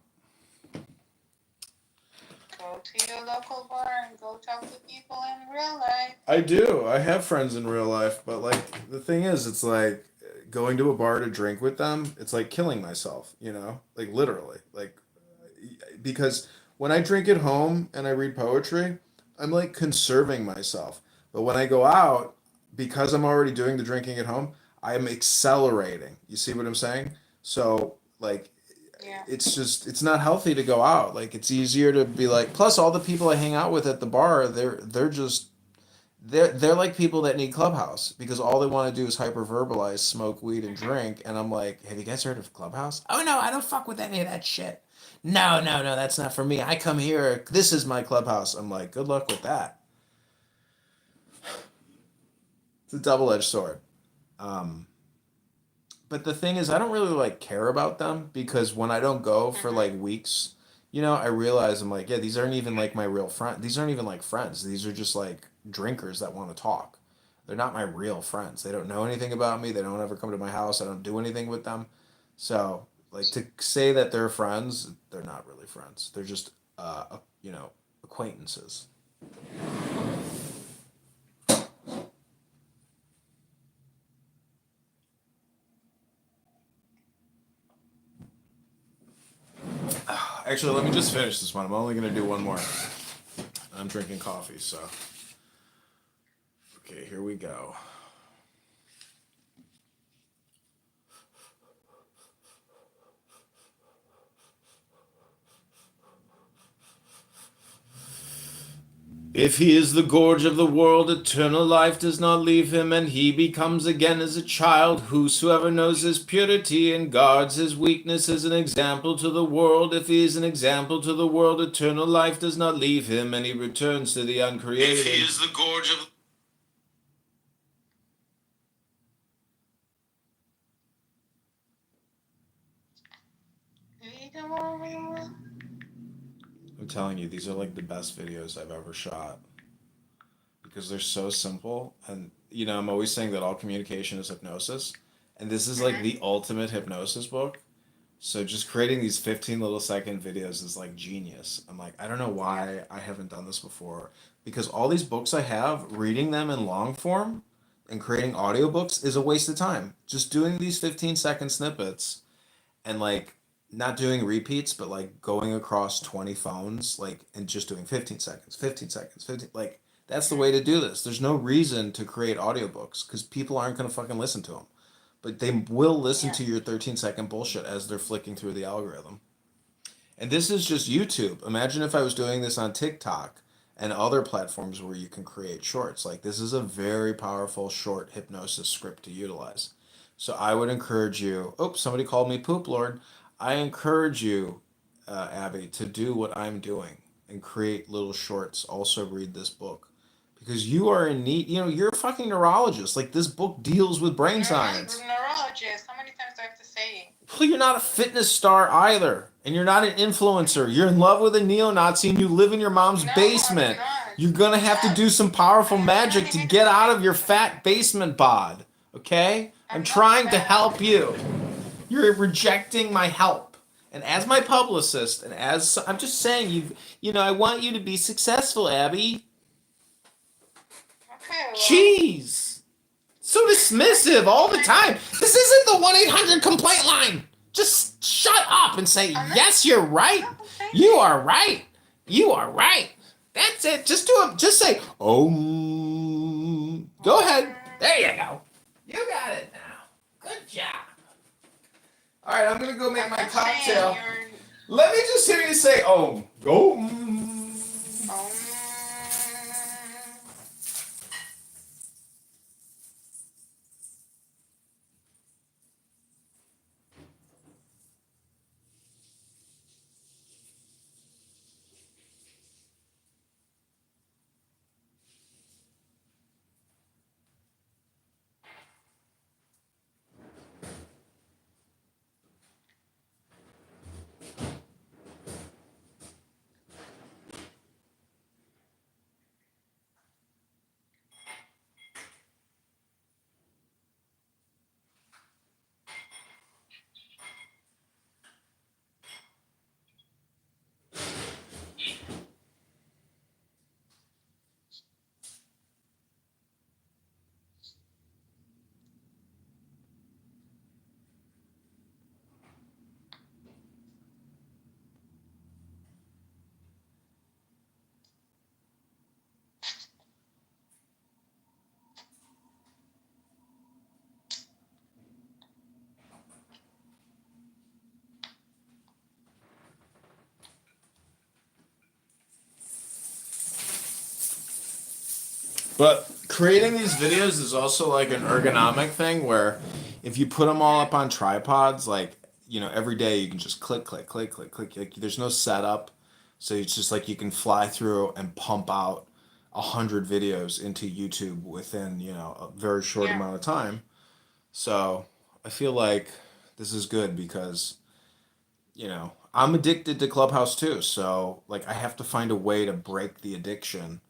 Go to your local bar and go talk to people in real life. I do. I have friends in real life, but like the thing is, it's like going to a bar to drink with them. It's like killing myself, like literally, like because when I drink at home and I read poetry, I'm like conserving myself. But when I go out, because I'm already doing the drinking at home, I'm accelerating. You see what I'm saying? So like Yeah. it's not healthy to go out. Like it's easier to be like plus all the people I hang out with at the bar, they're like people that need Clubhouse because all they want to do is hyperverbalize, smoke weed, and drink. And I'm like, have you guys heard of Clubhouse? Oh no, I don't fuck with any of that shit. No, that's not for me. I come here. This is my Clubhouse. I'm like, good luck with that. It's a double-edged sword. But the thing is, I don't really like care about them because when I don't go for like weeks, I realize I'm like, yeah, these aren't even like my real friends. These aren't even like friends. These are just like drinkers that want to talk. They're not my real friends. They don't know anything about me. They don't ever come to my house. I don't do anything with them. So, like, to say that they're friends, they're not really friends. They're just, you know, acquaintances. Actually, let me just finish this one. I'm only gonna do one more. I'm drinking coffee, so. Okay, here we go. If he is the gorge of the world, eternal life does not leave him, and he becomes again as a child. Whosoever knows his purity and guards his weakness is an example to the world. If he is an example to the world, eternal life does not leave him, and he returns to the uncreated. If he is the gorge of I'm telling you, these are like the best videos I've ever shot because they're so simple. And, you know, I'm always saying that all communication is hypnosis. And this is like the ultimate hypnosis book. So just creating these 15 little second videos is like genius. I'm like, I don't know why I haven't done this before. Because all these books I have, reading them in long form and creating audiobooks is a waste of time. Just doing these 15-second snippets and like not doing repeats but like going across 20 phones like and just doing 15 seconds 15 seconds 15 like that's the way to do this. There's no reason to create audiobooks because people aren't going to fucking listen to them, but they will listen Yeah. to your 13-second bullshit as they're flicking through the algorithm. And this is just YouTube. Imagine if I was doing this on TikTok and other platforms where you can create shorts. Like, this is a very powerful short hypnosis script to utilize. So I would encourage you. Oh, somebody called me Poop Lord. I encourage you, Abby, to do what I'm doing and create little shorts. Also, read this book because you are in need. You know, you're a fucking neurologist. Like, this book deals with brain science. Neurologist. How many times do I have to say? Well, you're not a fitness star either, and you're not an influencer. You're in love with a neo-Nazi, and you live in your mom's No, basement. I'm not. You're gonna have to do some powerful magic to get out of your fat basement bod. Okay? I'm I'm not trying to fat. help you. You're rejecting my help. And as my publicist, and as I'm just saying, you know, I want you to be successful, Abby. Okay, well. Jeez. So dismissive all the time. This isn't the 1-800 complaint line. Just shut up and say, yes, you're right. You are right. You are right. That's it. Just do it. Just say, oh. Go ahead. There you go. You got it now. Good job. All right, I'm going to go make I'm my not saying cocktail. you're- Let me just hear you say, oh. Go. Um, But creating these videos is also like an ergonomic thing where if you put them all up on tripods, like, you know, every day you can just click, click, click, click, click. Like, there's no setup. So it's just like you can fly through and pump out 100 videos into YouTube within, you know, a very short Yeah. amount of time. So I feel like this is good because, you know, I'm addicted to Clubhouse too. So, like, I have to find a way to break the addiction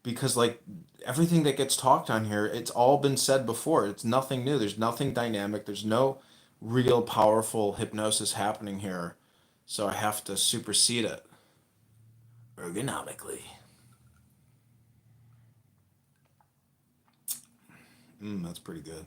because like everything that gets talked on here, it's all been said before. It's nothing new. There's nothing dynamic. There's no real powerful hypnosis happening here, so I have to supersede it ergonomically. That's pretty good.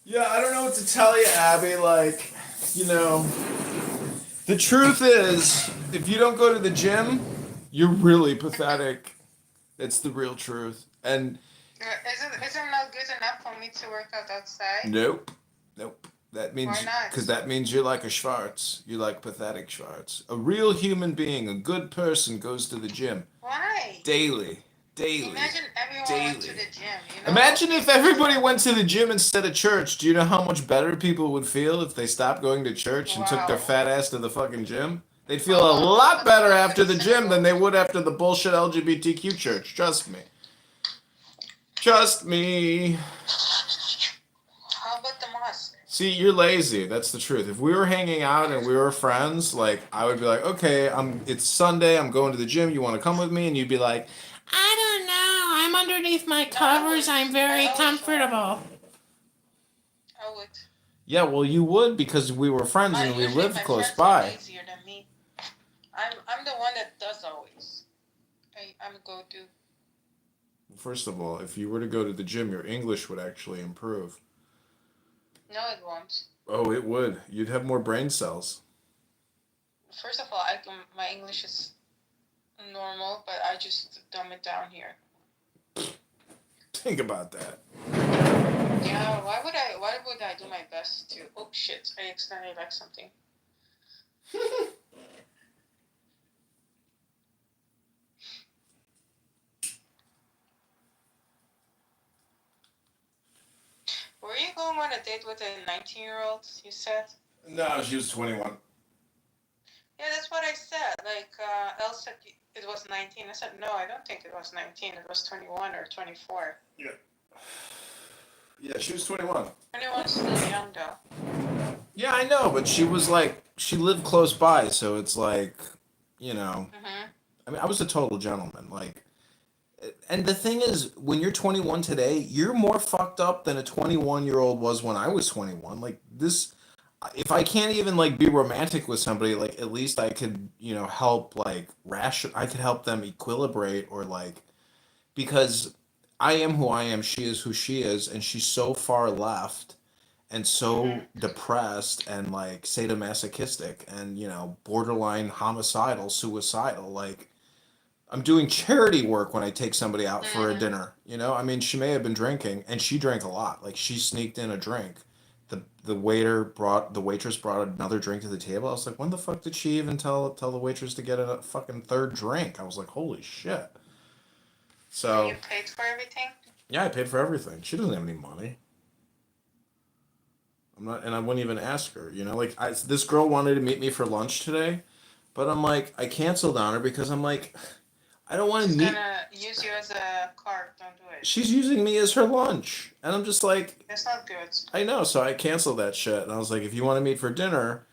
Yeah, I don't know what to tell you, Abby. Like, you know, the truth is, if you don't go to the gym, you're really pathetic. It's the real truth. And Isn't not good enough for me to work out outside? nope, nope. That means Why not? because that means you're like a Schwartz. You're like pathetic Schwartz. A real human being, a good person, goes to the gym Why? daily, daily. Imagine everyone went to daily. the gym. You know? Imagine if everybody went to the gym instead of church. Do you know how much better people would feel if they stopped going to church and took their Wow. fat ass to the fucking gym? They'd feel a lot better after the gym than they would after the bullshit LGBTQ church. Trust me. Trust me. How about the Musk? See, you're lazy. That's the truth. If we were hanging out and we were friends, like I would be like, okay, it's Sunday. I'm going to the gym. You want to come with me? And you'd be like, I don't know. I'm underneath my covers. I'm very comfortable. I would. Yeah, well, you would because we were friends and we Usually lived my close friends by. are lazier than me. I'm the one that does always. I'm go do. First of all, if you were to go to the gym, your English would actually improve. No, it won't. Oh, it would. You'd have more brain cells. First of all, my English is normal, but I just dumb it down here. Think about that. Yeah, why would I do my best to? Oh shit! I accidentally like something. Were you going on a date with a 19-year-old? You said. No, she was 21. Yeah, that's what I said. Like, Elle said it was 19. I said, no, I don't think it was 19. It was 21 or 24. Yeah. Yeah, she was 21. 21's still young, though. Yeah, I know, but she was like, she lived close by, so it's like, you know. Mm-hmm. I mean, I was a total gentleman. Like, and the thing is, when you're 21 today, you're more fucked up than a 21-year-old was when I was 21. Like, this, if I can't even, like, be romantic with somebody, like, at least I could, you know, help, like, I could help them equilibrate or, like, because I am who I am, she is who she is, and she's so far left and so depressed and like sadomasochistic and you know borderline homicidal, suicidal. Like I'm doing charity work when I take somebody out for a dinner. You know, I mean, she may have been drinking, and she drank a lot. Like she sneaked in a drink. The waitress brought another drink to the table. I was like, when the fuck did she even tell the waitress to get a fucking third drink? I was like, holy shit. So You paid for everything? yeah, I paid for everything. She doesn't have any money. I'm not, and I wouldn't even ask her. You know, like this girl wanted to meet me for lunch today, but I'm like, I canceled on her because I'm like, I don't want to She's meet. gonna use you as a card. Don't do it. She's using me as her lunch, and I'm just like, That's not good. I know. So I canceled that shit, and I was like, if you want to meet for dinner,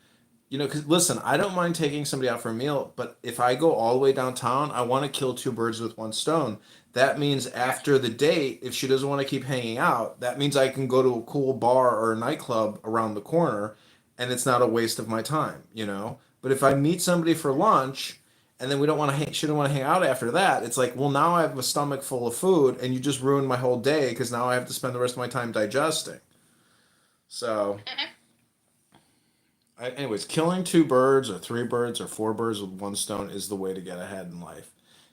you know, because listen, I don't mind taking somebody out for a meal, but if I go all the way downtown, I want to kill two birds with one stone. That means after the date, if she doesn't want to keep hanging out, that means I can go to a cool bar or a nightclub around the corner, and it's not a waste of my time, you know. But if I meet somebody for lunch, and then we don't want to hang, she don't want to hang out after that, it's like, well, now I have a stomach full of food, and you just ruined my whole day because now I have to spend the rest of my time digesting. So. Anyways, killing two birds or three birds or four birds with one stone is the way to get ahead in life.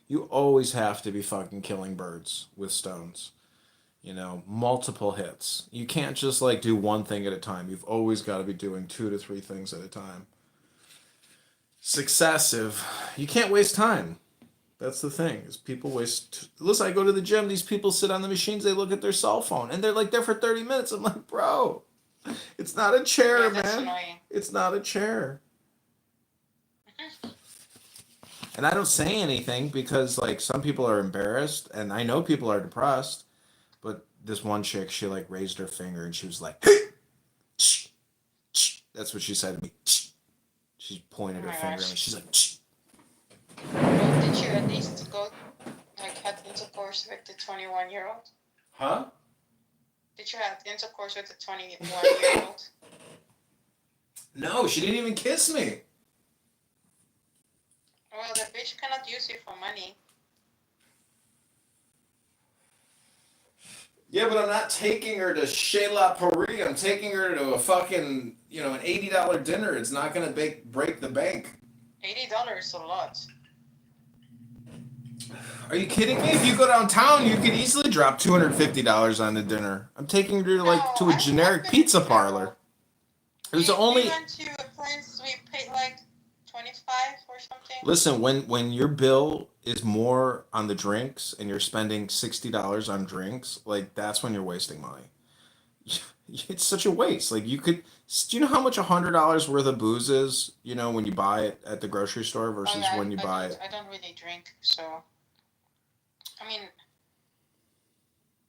You always have to be fucking killing birds with stones. You know, multiple hits. You can't just like do one thing at a time. You've always got to be doing 2 to 3 things at a time. Successive. You can't waste time. That's the thing. Is people waste. Listen, I go to the gym. These people sit on the machines. They look at their cell phone, and they're like there for 30 minutes. I'm like, bro. It's not a chair, Yeah, that's man. annoying. It's not a chair. And I don't say anything because like some people are embarrassed, and I know people are depressed. But this one chick, she like raised her finger and she was like, "Hey, shh, shh." That's what she said to me. "Shh." She pointed Oh her my finger at gosh. me. She's like, "Shh." Well, did you at least go, like, have intercourse with the 21-year-old? Huh? Did you have intercourse with the 21-year-old? No, she didn't even kiss me. Well, the bitch cannot use you for money. Yeah, but I'm not taking her to Chez La Paris. I'm taking her to a fucking, an $80 dinner. It's not gonna break the bank. $80 is a lot. Are you kidding me? If you go downtown, you could easily drop $250 on the dinner. I'm taking her to to a generic I've been pizza in parlor. It was We only went to a place, we paid like 25 or something. listen when your bill is more on the drinks and you're spending $60 on drinks, like that's when you're wasting money. It's such a waste. Like you could, do you know how much $100 worth of booze is? When you buy it at the grocery store versus when you buy it. I don't really drink, so I mean,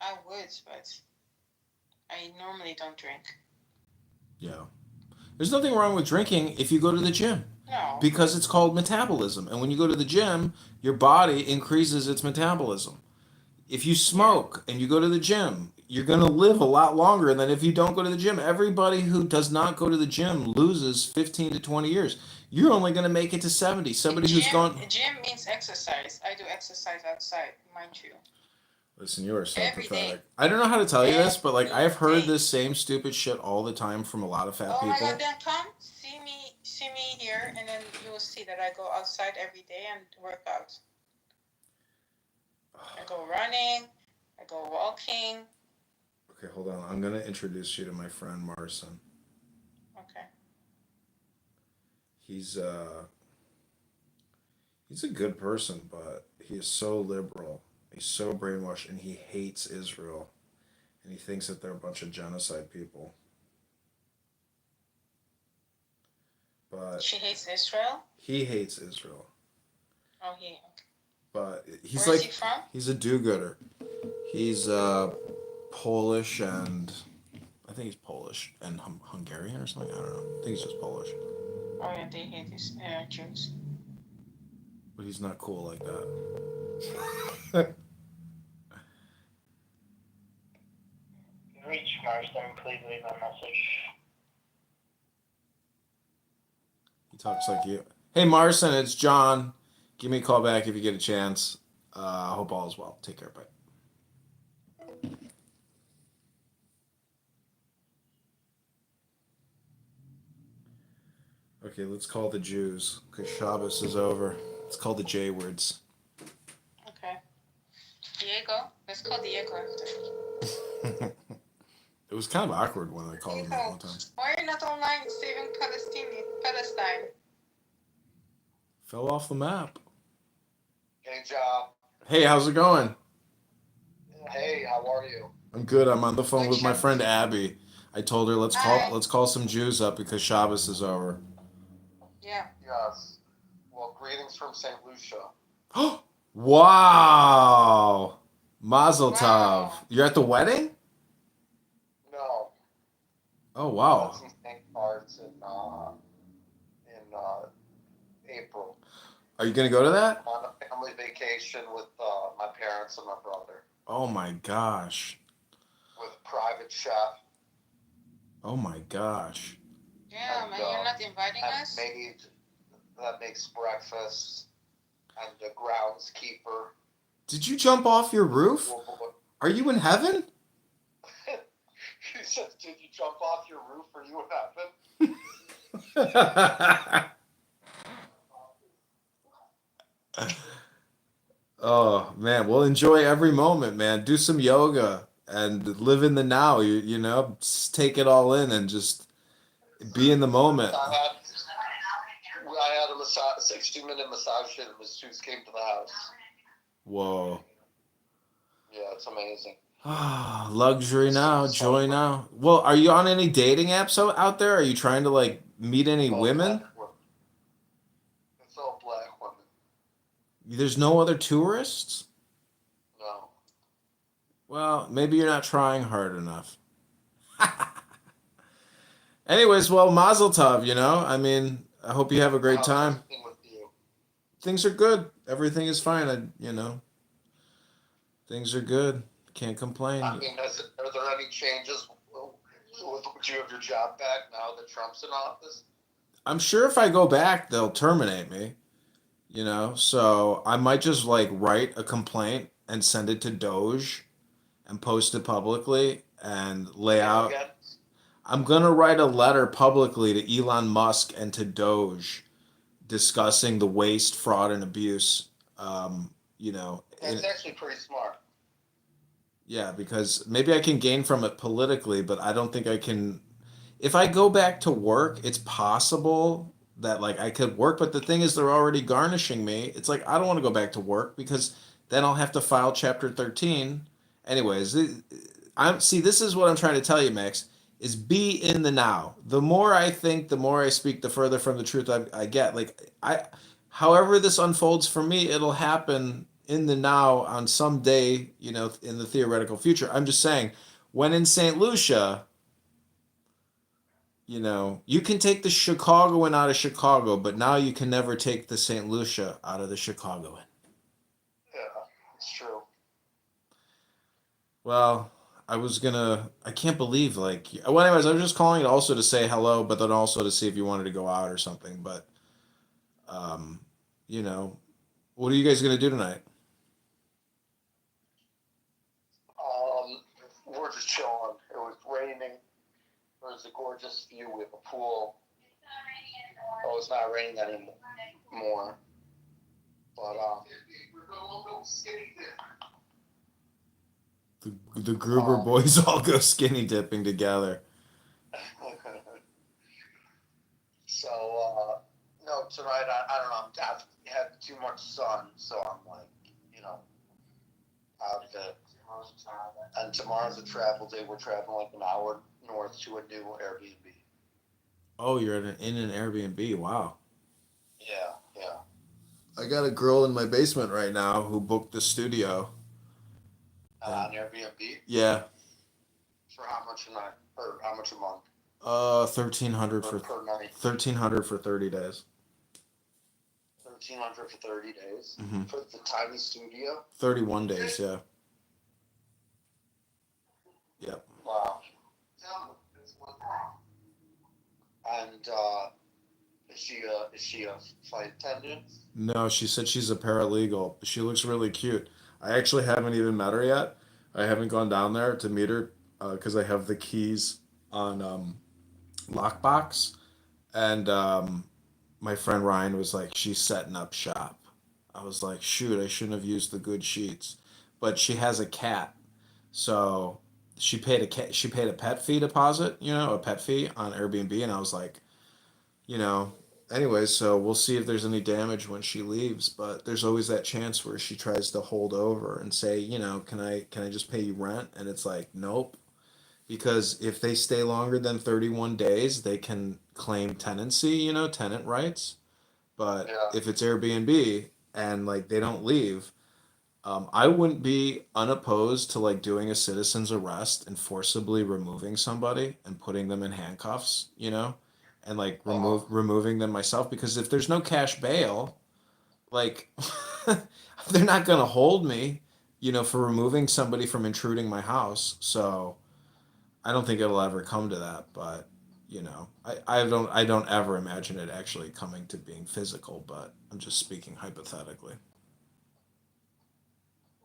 I would, but I normally don't drink. Yeah. There's nothing wrong with drinking if you go to the gym. No. Because it's called metabolism. And when you go to the gym, your body increases its metabolism. If you smoke and you go to the gym, you're going to live a lot longer than if you don't go to the gym. Everybody who does not go to the gym loses 15 to 20 years. You're only going to make it to 70. Somebody who's gone. Gym means exercise. I do exercise outside, mind you. Listen, you are so Every pathetic. day. I don't know how to tell you this, but like I've heard Every day. this same stupid shit all the time from a lot of fat Oh my people. god, then come see me here, and then you will see that I go outside every day and work out. I go running, I go walking. Okay, hold on. I'm gonna introduce you to my friend Marson. Okay. He's a good person, but he is so liberal. He's so brainwashed, and he hates Israel, and he thinks that they're a bunch of genocide people. But She hates Israel? he hates Israel. Oh, he. Okay. But he's Where like is he from? he's a do-gooder. He's Polish and I think he's Polish and Hungarian or something. I don't know. I think he's just Polish. Oh yeah, they hate these Jews. But he's not cool like that. Reach Marston, please leave a message. He talks like you. Hey Marson, it's John. Give me a call back if you get a chance. I hope all is well. Take care. Bye. Okay, let's call the Jews because Shabbos is over. Let's call the J words. Okay. Diego? Let's call Diego after. It was kind of awkward when I called him that one time. Why are you not online saving Palestine? Fell off the map. Hey, job. Hey, how's it going? Hey, how are you? I'm good. I'm on the phone with my friend Abby. I told her let's Hi. call some Jews up because Shabbos is over. Yeah. Yes. Well, greetings from St. Lucia. Wow. Mazel tov. Wow. You're at the wedding? No. Oh wow. That's in St. Bart's in April. Are you gonna go to that? On a family vacation with my parents and my brother. Oh my gosh. With private chef. Oh my gosh. Yeah, And, man, you're not inviting and us? maid that makes breakfast. And the groundskeeper. Did you jump off your roof? Are you in heaven? He said, did you jump off your roof? Are you in heaven? Oh man, well enjoy every moment, man. Do some yoga and live in the now. Just take it all in and just be in the moment. I had a 60-minute massage and masseuse came to the house. Whoa. Yeah, it's amazing. Luxury now, joy now. Well, are you on any dating apps out there? Are you trying to like meet any women? It's all black women. There's no other tourists? No. Well, maybe you're not trying hard enough. Anyways, well, Mazel Tov, you know? I mean, I hope you have a great How's time. everything with you? Things are good. Everything is fine. Things are good. Can't complain. I mean, are there any changes? Would you have your job back now that Trump's in office? I'm sure if I go back, they'll terminate me, So I might just like write a complaint and send it to Doge and post it publicly and lay out. Again? I'm gonna write a letter publicly to Elon Musk and to Doge discussing the waste, fraud, and abuse. That's actually pretty smart. Yeah, because maybe I can gain from it politically, but I don't think I can. If I go back to work, it's possible that like I could work, but the thing is they're already garnishing me. It's like I don't want to go back to work because then I'll have to file Chapter 13. Anyways, I'm see this is what I'm trying to tell you, Max, is be in the now. The more I think, the more I speak, the further from the truth I get. Like however this unfolds for me, it'll happen in the now on some day, in the theoretical future. I'm just saying, when in St. Lucia, you can take the Chicagoan out of Chicago, but now you can never take the St. Lucia out of the Chicagoan. Yeah, it's true. Well, I can't believe, well, anyways, I was just calling it also to say hello, but then also to see if you wanted to go out or something. But, um, what are you guys going to do tonight? We're just chilling. It was raining. There's a gorgeous view with a pool. Oh, it's not raining anymore. But The Gruber boys all go skinny dipping together. So no, tonight I don't know. I've had too much sun, so I'm like, out of it. And tomorrow's a travel day. We're traveling like an hour north to a new Airbnb. Oh, you're in an Airbnb. Wow. Yeah, yeah. I got a girl in my basement right now who booked the studio. On Airbnb? Yeah. For how much a night? Or how much a month? 1,300 for per night. 1,300 for 30 days. 1,300 for 30 days? Mm-hmm. For the tiny studio? 31 days, yeah. Yep. Wow. And is she a flight attendant? No, she said she's a paralegal. She looks really cute. I actually haven't even met her yet. I haven't gone down there to meet her because I have the keys on lockbox. And my friend Ryan was like, she's setting up shop. I was like, shoot, I shouldn't have used the good sheets. But she has a cat. So she paid a pet fee deposit, a pet fee on Airbnb, and I was like, anyways, so we'll see if there's any damage when she leaves, but there's always that chance where she tries to hold over and say, can I just pay you rent? And it's like, nope. Because if they stay longer than 31 days, they can claim tenancy, tenant rights. But Yeah. if it's Airbnb and like they don't leave, I wouldn't be unopposed to like doing a citizen's arrest and forcibly removing somebody and putting them in handcuffs, and like removing them myself, because if there's no cash bail, like they're not gonna hold me, for removing somebody from intruding my house. So I don't think it'll ever come to that, but I don't ever imagine it actually coming to being physical, but I'm just speaking hypothetically.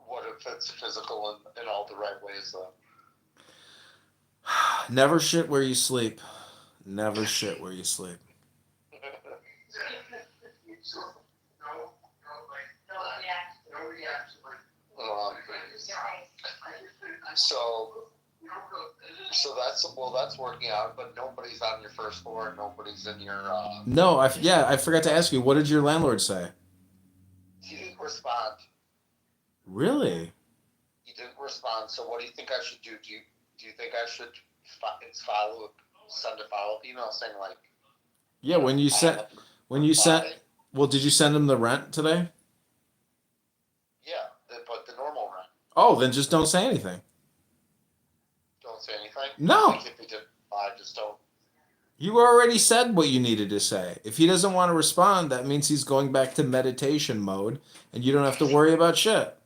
What if it's physical in all the right ways, though? Never shit where you sleep. Never shit where you sleep. So that's working out, but nobody's on your first floor. Nobody's in your. No, I forgot to ask you. What did your landlord say? He didn't respond. Really? He didn't respond. So what do you think I should do? Do you think I should send a follow-up email saying like? Yeah, when you sent. Well, did you send him the rent today? Oh, then just don't say anything. Don't say anything? No. Like if he did, I just don't. You already said what you needed to say. If he doesn't want to respond, that means he's going back to meditation mode, and you don't have to worry about shit.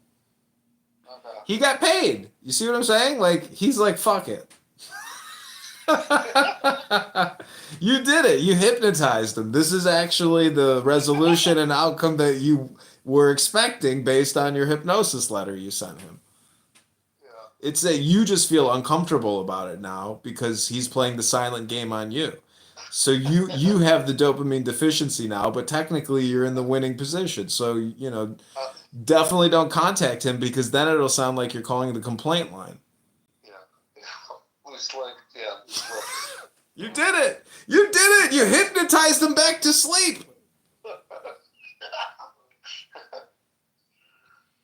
Okay. He got paid. You see what I'm saying? Like, he's like, fuck it. You did it. You hypnotized him. This is actually the resolution and outcome that you were expecting based on your hypnosis letter you sent him. Yeah. It's that you just feel uncomfortable about it now because he's playing the silent game on you. So you have the dopamine deficiency now, but technically you're in the winning position. So, Uh, definitely don't contact him because then it'll sound like you're calling the complaint line. yeah. Loose leg. Yeah. Loose leg. You did it. You did it. You hypnotized him back to sleep.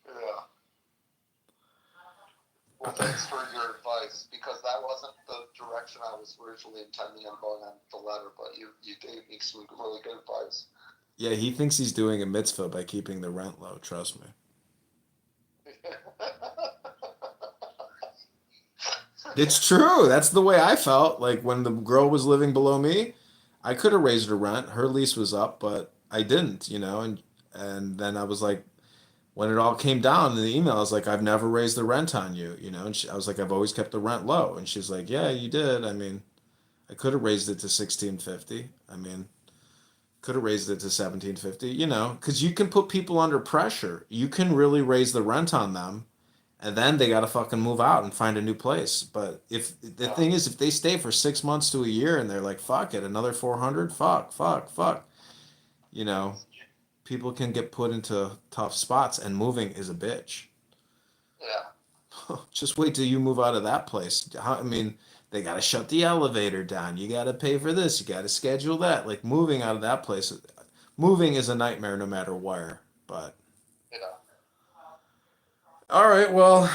Yeah. Well, thanks for your advice because that wasn't the direction I was originally intending on going on the letter, but you gave me some really good advice. Yeah, he thinks he's doing a mitzvah by keeping the rent low. Trust me. It's true. That's the way I felt. Like when the girl was living below me, I could have raised her rent. Her lease was up, but I didn't, and then I was like, when it all came down in the email, I was like, I've never raised the rent on you, and I was like, I've always kept the rent low. And she's like, yeah, you did. I mean, I could have raised it to 1650. I mean, could have raised it to 1750, because you can put people under pressure. You can really raise the rent on them, and then they got to fucking move out and find a new place. But if the thing is, if they stay for 6 months to a year and they're like, fuck it, another 400, fuck, you know, people can get put into tough spots, and moving is a bitch. Yeah. Just wait till you move out of that place. I mean, they got to shut the elevator down. You got to pay for this. You got to schedule that. Like moving out of that place, moving is a nightmare no matter where. But Yeah. all right, well,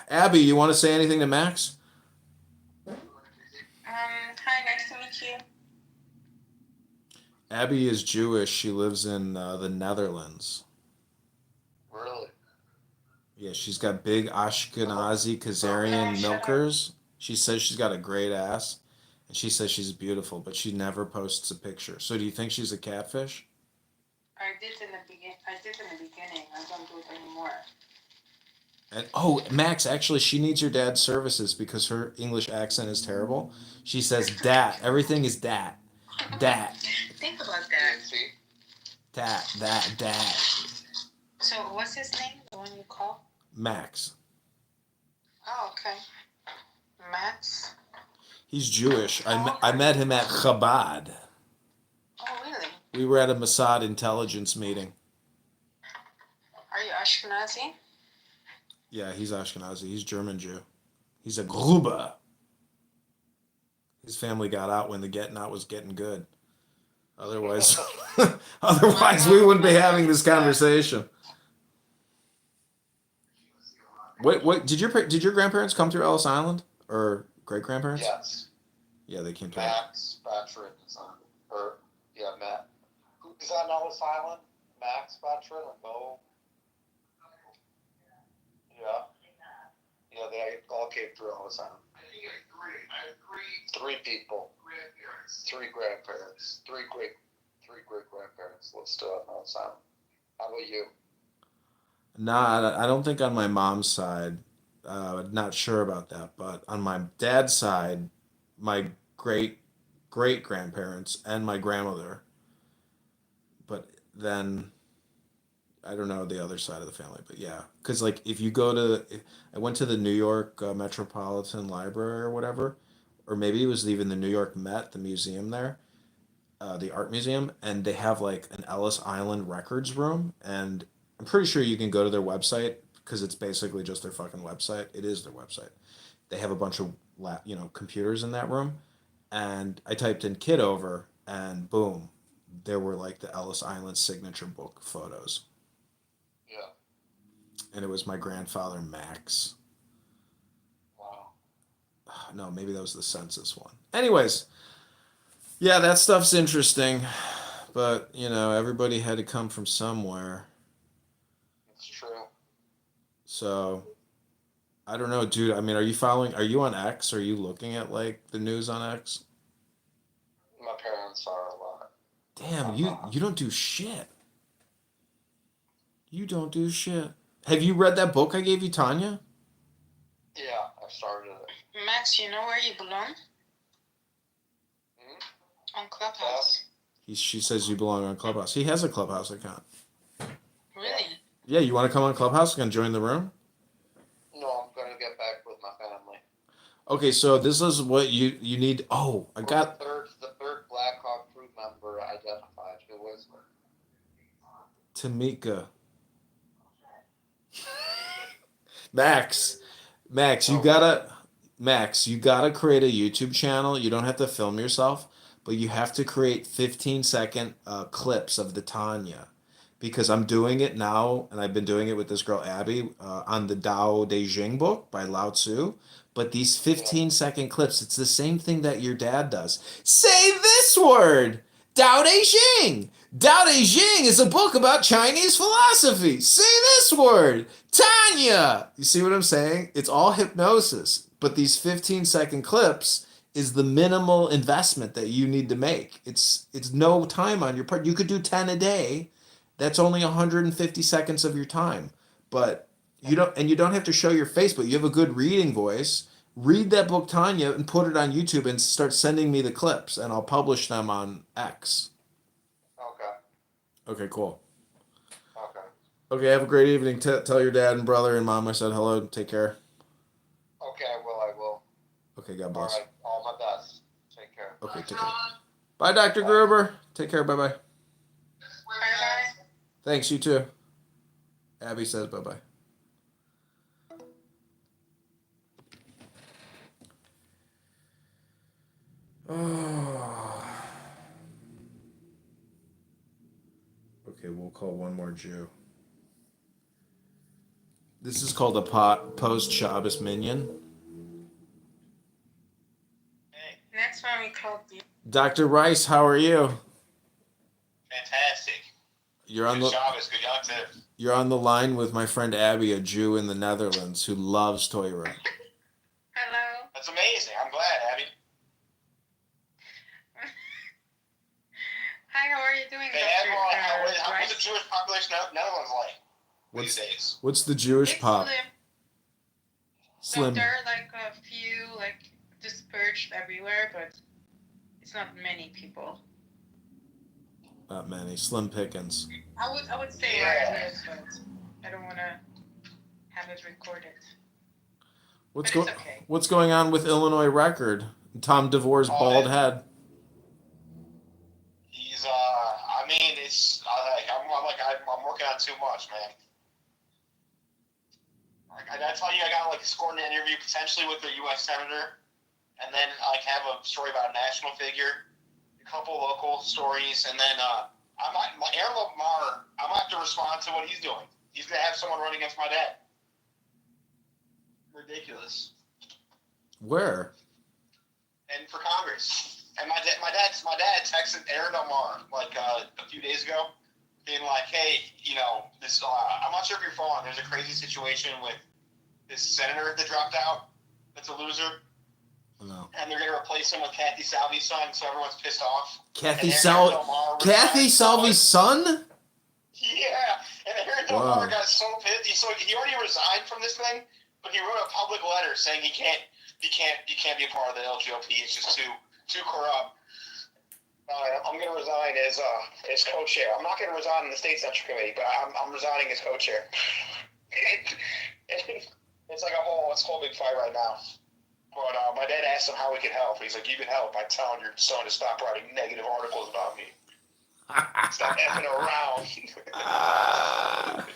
Abby, you want to say anything to Max? Hi, nice to meet you. Abby is Jewish. She lives in the Netherlands. Really? Yeah, she's got big Ashkenazi Khazarian milkers. She says she's got a great ass, and she says she's beautiful, but she never posts a picture. So do you think she's a catfish? I did in the beginning. I don't do it anymore. And oh, Max, actually, she needs your dad's services because her English accent is terrible. She says dat. Everything is dat. Dat. Think about that. See? Dat. So, what's his name? The one you call? Max. Oh, okay. Max. He's Jewish. I met him at Chabad. Oh, really? We were at a Mossad intelligence meeting. Are you Ashkenazi? Yeah, he's Ashkenazi. He's German Jew. He's a Gruber. His family got out when the getting out was getting good. Otherwise, we wouldn't be having this conversation. Wait, did your grandparents come through Ellis Island or great grandparents? Yes. Yeah, they came to. Max Batchford is on, or yeah, Matt. Is that on Ellis Island? Max Batchford or Mo? Yeah. Yeah, they all came through Ellis Island. I had three people. Three grandparents. Three great grandparents listed on Ellis Island. How about you? Nah, I don't think on my mom's side. Not sure about that, but on my dad's side, my great grandparents and my grandmother. But then I don't know the other side of the family, but yeah, because like if you go to, I went to the New York Metropolitan Library or whatever, or maybe it was even the New York Met, the museum there, the art museum, and they have like an Ellis Island records room, and I'm pretty sure you can go to their website because it's basically just their fucking website. It is their website. They have a bunch of computers in that room, and I typed in kid over, and boom, there were like the Ellis Island signature book photos, Yeah. and it was my grandfather Max. Wow. No, maybe that was the census one. Anyways, yeah, that stuff's interesting, but everybody had to come from somewhere. It's true. So, I don't know, dude. I mean, are you following? Are you on X? Are you looking at like the news on X? My parents are a lot. Damn, I'm you not. don't do shit. You don't do shit. Have you read that book I gave you, Tanya? Yeah, I started it. Max, you know where you belong? On Clubhouse. She says you belong on Clubhouse. He has a Clubhouse account. Really? Yeah, you want to come on Clubhouse and join the room? No, I'm gonna get back with my family. Okay, so this is what you need. Oh, I got The third Black Hawk crew member identified. Who is it? Tamika. Max. Max, you No, gotta Max, you gotta create a YouTube channel. You don't have to film yourself, but you have to create 15-second clips of the Tanya. Because I'm doing it now, and I've been doing it with this girl Abby on the Tao Te Ching book by Lao Tzu. But these 15-second clips, it's the same thing that your dad does. Say this word, Tao Te Ching. Tao Te Ching is a book about Chinese philosophy. Say this word, Tanya. You see what I'm saying? It's all hypnosis, but these 15-second clips is the minimal investment that you need to make. It's no time on your part. You could do 10 a day. That's only 150 seconds of your time. But you don't have to show your face, but you have a good reading voice. Read that book Tanya and put it on YouTube and start sending me the clips and I'll publish them on X. Okay. Okay, cool. Okay. Okay, have a great evening. Tell your dad and brother and mom I said hello. Take care. Okay, I will. I will. Okay, God All bless. right. All my best. Take care. Okay, take care. Bye, Dr. Gruber. Take care. Bye-bye. Bye-bye. Thanks, you too. Abby says bye-bye. Oh. Okay, we'll call one more Jew. This is called a post-Shabbos minion. Next one we called you. Dr. Rice, how are you? Fantastic. You're on Good the Shabbos, good Yom you're on the line with my friend Abby, a Jew in the Netherlands who loves Torah. Hello. That's amazing. I'm glad, Abby. Hi, how are you doing, Hey, Dr. what's the Jewish population of Netherlands like What's these days? what's the Jewish It's pop? So Slim. there are like a few like dispersed everywhere, but it's not many people. Not many. Slim pickings. I would say Yeah. where it is, but I don't want to have it recorded. What's But it's okay. What's going on with Illinois Record? Tom DeVore's Oh, bald yeah. head. He's I mean, it's I'm working on too much, man. I tell you, I got like scoring an interview potentially with the U.S. senator, and then like have a story about a national figure, a couple local stories, and then Aaron Lamar. I'm gonna have to respond to what he's doing. He's gonna have someone run against my dad. Ridiculous. Where? And for Congress. And my dad texted Aaron Omar like a few days ago, being like, "Hey, you know, this. I'm not sure if you're following. There's a crazy situation with this senator that dropped out. That's a loser, No. and they're gonna replace him with Kathy Salvi's son. So everyone's pissed off. Kathy Salvi's son? Yeah, and Aaron Omar got so pissed. He already resigned from this thing, but he wrote a public letter saying he can't be a part of the LGOP. It's just too corrupt. I'm going to resign as co-chair. I'm not going to resign in the state central committee, but I'm resigning as co-chair. It's like it's a whole big fight right now. But my dad asked him how we could help. He's like, "You can help by telling your son to stop writing negative articles about me. Stop effing around."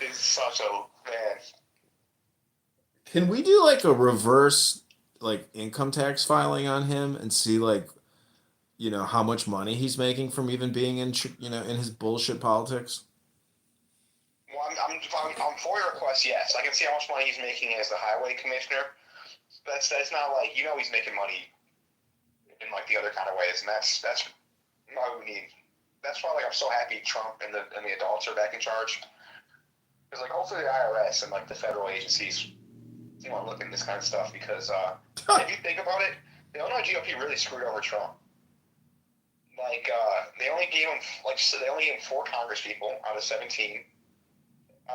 It's such a man. Can we do like a reverse like income tax filing on him and see like how much money he's making from even being in in his bullshit politics? Well, I'm for your request. Yes, I can see how much money he's making as the highway commissioner. That's not like he's making money in like the other kind of ways, and that's what we need. That's why I'm so happy Trump and the adults are back in charge. Because hopefully the IRS and the federal agencies you want to look into this kind of stuff because if you think about it, the Illinois GOP really screwed over Trump. Like they only gave him 4 Congress people out of 17.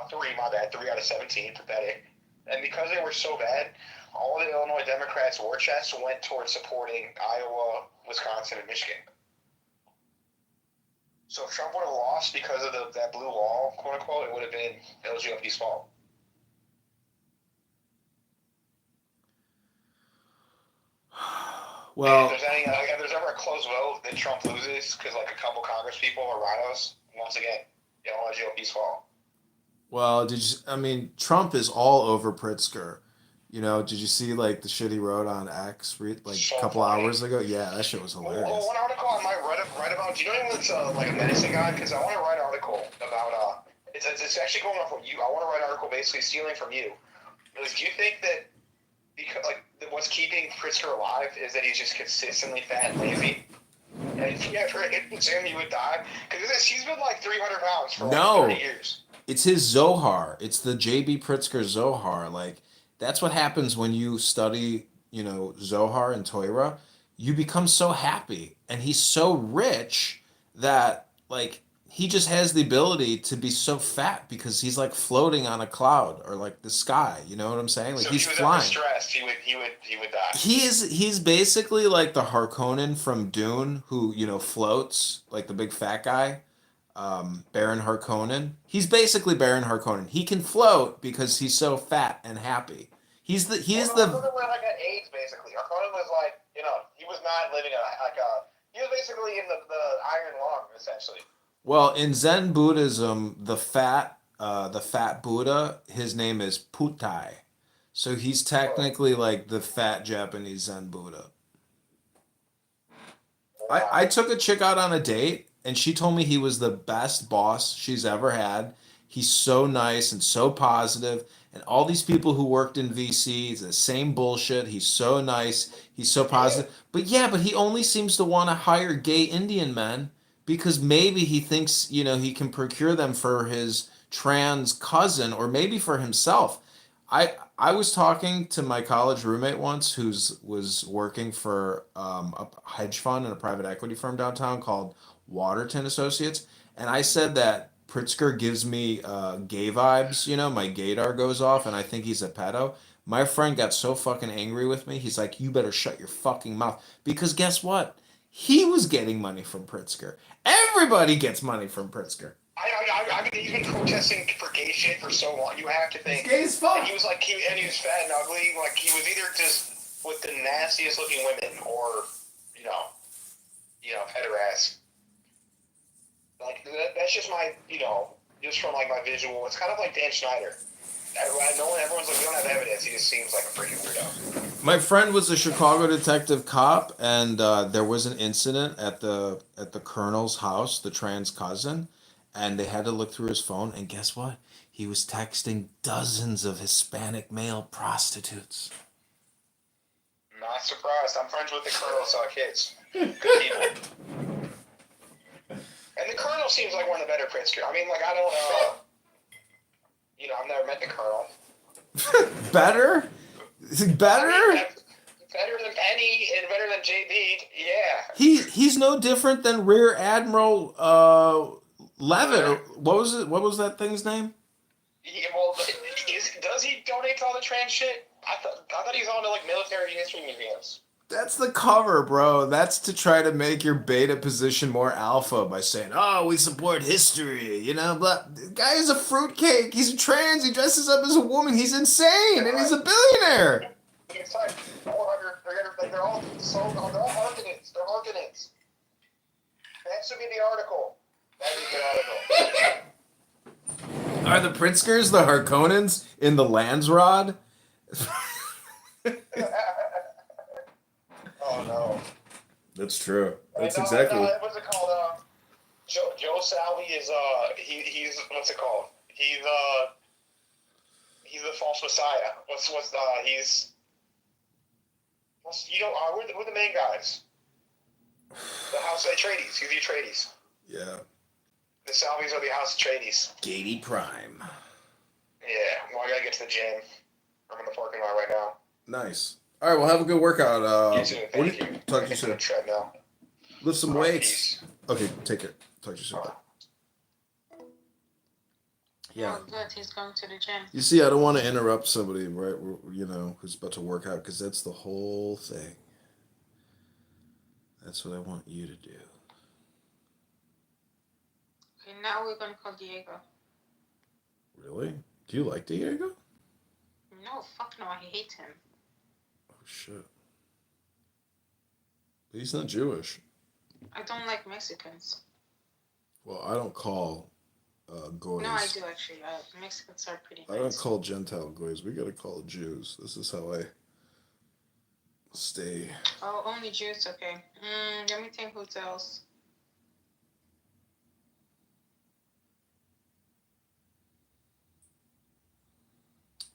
3, my bad. 3 out of 17. Pathetic. And because they were so bad, all the Illinois Democrats' war chests went towards supporting Iowa, Wisconsin, and Michigan. So if Trump would have lost because of that blue wall, quote unquote, it would have been LGOP's fault. Well, if there's ever a close vote that Trump loses because like a couple Congress people are rhinos, once again, Illinois GOP's fault. well, Trump is all over Pritzker. You know, did you see like the shit he wrote on X like So a couple funny. hours ago? Yeah, that shit was hilarious. Well, one article I might write about. Do you know anyone's like a medicine guy? Because I want to write an article about. It's actually going off what you. I want to write an article basically stealing from you. Because do you think that because what's keeping Pritzker alive is that he's just consistently fat and lazy? And if he ever hit the gym, he would die. Because he's been like 300 pounds for like 30 years. It's his Zohar. It's the J.B. Pritzker Zohar. Like, that's what happens when you study, Zohar and Torah. You become so happy. And he's so rich that, like, he just has the ability to be so fat because he's, like, floating on a cloud or, like, the sky. You know what I'm saying? Like, So he's if he was flying. ever stressed, he would die. He's basically like the Harkonnen from Dune who, floats, like the big fat guy. Baron Harkonnen. He's basically Baron Harkonnen. He can float because he's so fat and happy. He is Harkonnen was like at AIDS basically. Harkonnen was like, he was not living he was basically in the iron lung essentially. Well, in Zen Buddhism, the fat Buddha, his name is Putai. So he's technically like the fat Japanese Zen Buddha. I took a chick out on a date and she told me he was the best boss she's ever had. He's so nice and so positive. And all these people who worked in VC, it's the same bullshit. He's so nice. He's so positive. But he only seems to want to hire gay Indian men because maybe he thinks, he can procure them for his trans cousin or maybe for himself. I was talking to my college roommate once was working for a hedge fund and a private equity firm downtown called Waterton Associates, and I said that Pritzker gives me gay vibes. My gaydar goes off, and I think he's a pedo. My friend got so fucking angry with me. He's like, "You better shut your fucking mouth," because guess what? He was getting money from Pritzker. Everybody gets money from Pritzker. He's been protesting for gay shit for so long. You have to think. He's gay as fuck. And he was like, he was fat and ugly. Like he was either just with the nastiest looking women, or pederast. Like that's just my, just from like my visual. It's kind of like Dan Schneider. Everyone's like, we don't have evidence. He just seems like a freaking weirdo. My friend was a Chicago detective cop, and there was an incident at the colonel's house, the trans cousin, and they had to look through his phone. And guess what? He was texting dozens of Hispanic male prostitutes. Not surprised. I'm friends with the colonel's kids. Good people. And the colonel seems like one of the better Pritzker. I mean, like I don't. I've never met the colonel. Better? Better? I mean, better than Penny and better than JB. Yeah. He's no different than Rear Admiral Levitt. Or what was it? What was that thing's name? Yeah, well, does he donate to all the trans shit? I thought he was on to like military history museums. That's the cover, bro. That's to try to make your beta position more alpha by saying, "Oh, we support history," But the guy is a fruitcake. He's a trans. He dresses up as a woman. He's insane, and he's a billionaire. It's like 400, 300. They're all Harkonnens. They're Harkonnens. That should be the article. That'd be the article. Are the Pritzkers the Harkonnens in the Landsrod? Oh no. That's true. That's No, exactly. what's it called? Joe Salvi is he's what's it called? He's the false messiah. We're the main guys. The House of Atreides. He's the Atreides. Yeah. The Salvies are the House of Atreides. Gady Prime. Yeah. Well, I gotta get to the gym. I'm in the parking lot right now. Nice. All right, well, have a good workout. You too. Thank you. Talk to you Get soon. the treadmill. Lift some All right, weights. peace. Okay, take care. Talk to you soon. Bye. Yeah. Oh, good. He's going to the gym. You see, I don't want to interrupt somebody, right? You know, who's about to work out, because that's the whole thing. That's what I want you to do. Okay, now we're gonna call Diego. Really? Do you like Diego? No, fuck no, I hate him. Oh shit. He's not Jewish. I don't like Mexicans. Well, I don't call goys. No, I do actually. Mexicans are pretty I don't nice. call Gentile goys. We gotta call Jews. This is how I stay. Oh, only Jews. Okay. Let me think. Who else?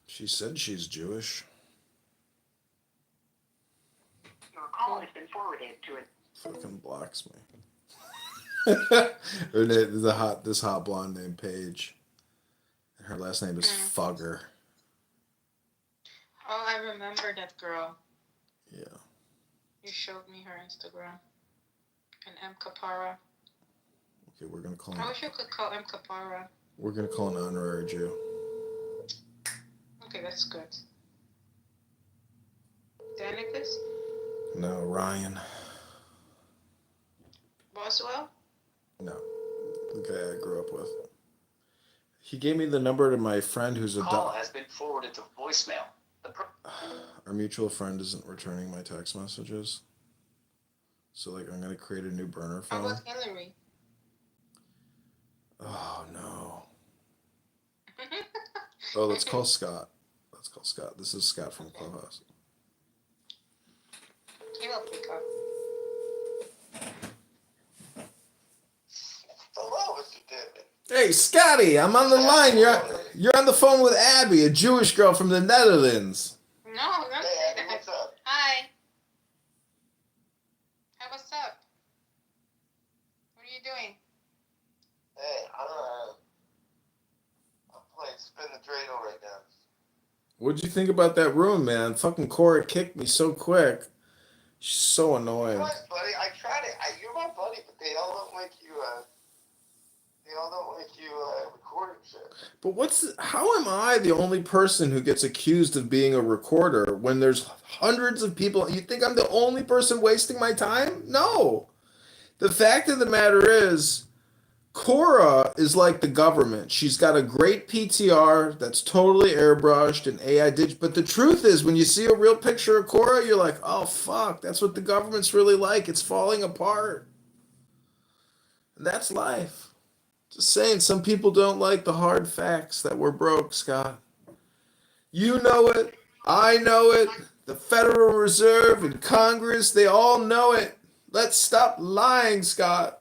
She said she's Jewish. Your call has been forwarded to a Fucking blocks me. Or this hot blonde named Paige. Her last name is Fugger. Oh, I remember that girl. Yeah. You showed me her Instagram. And M Capara. Okay, we're gonna call I wish you could call M Capara. We're gonna call an honorary Jew. Okay, that's good. Danicus? No, Ryan. Boswell? No, the guy I grew up with. He gave me the number to my friend who's a Call has been forwarded to voicemail. Our mutual friend isn't returning my text messages. So like I'm gonna create a new burner How phone. about Hillary? Oh no. Oh, let's call Scott. Let's call Scott. This is Scott from Clubhouse. He will pick up. Hello, Mr. David. Hey, Scotty, I'm on the line. You're on the phone with Abby, a Jewish girl from the Netherlands. No, don't Hey, say Abby, that. what's up? Hi. Hey, what's up? What are you doing? Hey, I'm playing Spin the Dreidel right now. What'd you think about that room, man? Fucking Cora kicked me so quick. She's so annoying. Nice, buddy. I try to. You're my buddy, but they all don't like you. Recording shit. But how am I the only person who gets accused of being a recorder when there's hundreds of people? You think I'm the only person wasting my time? No. The fact of the matter is, Cora is like the government. She's got a great PTR that's totally airbrushed and AI did. But the truth is, when you see a real picture of Cora, you're like, oh, fuck, that's what the government's really like. It's falling apart. And that's life. Just saying, some people don't like the hard facts that we're broke, Scott. You know it. I know it. The Federal Reserve and Congress, they all know it. Let's stop lying, Scott.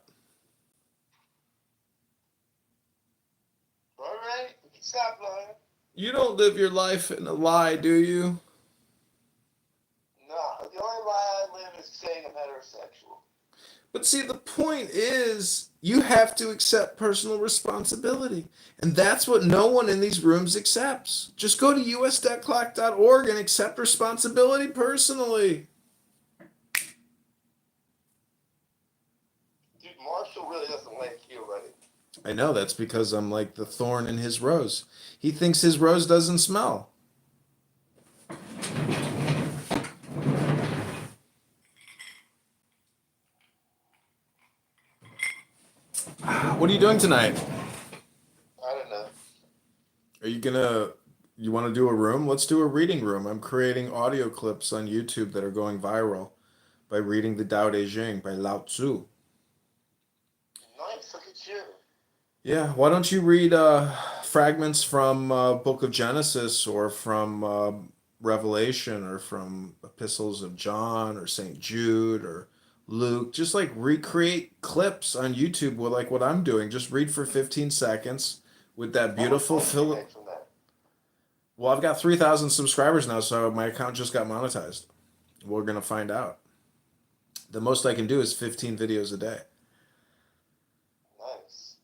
All right, stop lying. You don't live your life in a lie, do you? No, the only lie I live is saying I'm heterosexual. But see, the point is, you have to accept personal responsibility. And that's what no one in these rooms accepts. Just go to us.clock.org and accept responsibility personally. Dude, Marshall really doesn't like you, buddy. I know, that's because I'm like the thorn in his rose. He thinks his rose doesn't smell. What are you doing tonight? I don't know. Are you want to do a room? Let's do a reading room. I'm creating audio clips on YouTube that are going viral by reading the Tao Te Ching by Lao Tzu. Nice, look at you. Yeah, why don't you read fragments from Book of Genesis or from Revelation or from Epistles of John or St. Jude or Luke? Just like recreate clips on YouTube with like what I'm doing. Just read for 15 seconds with that beautiful Philip. Well, I've got 3,000 subscribers now, so my account just got monetized. We're going to find out. The most I can do is 15 videos a day. Nice.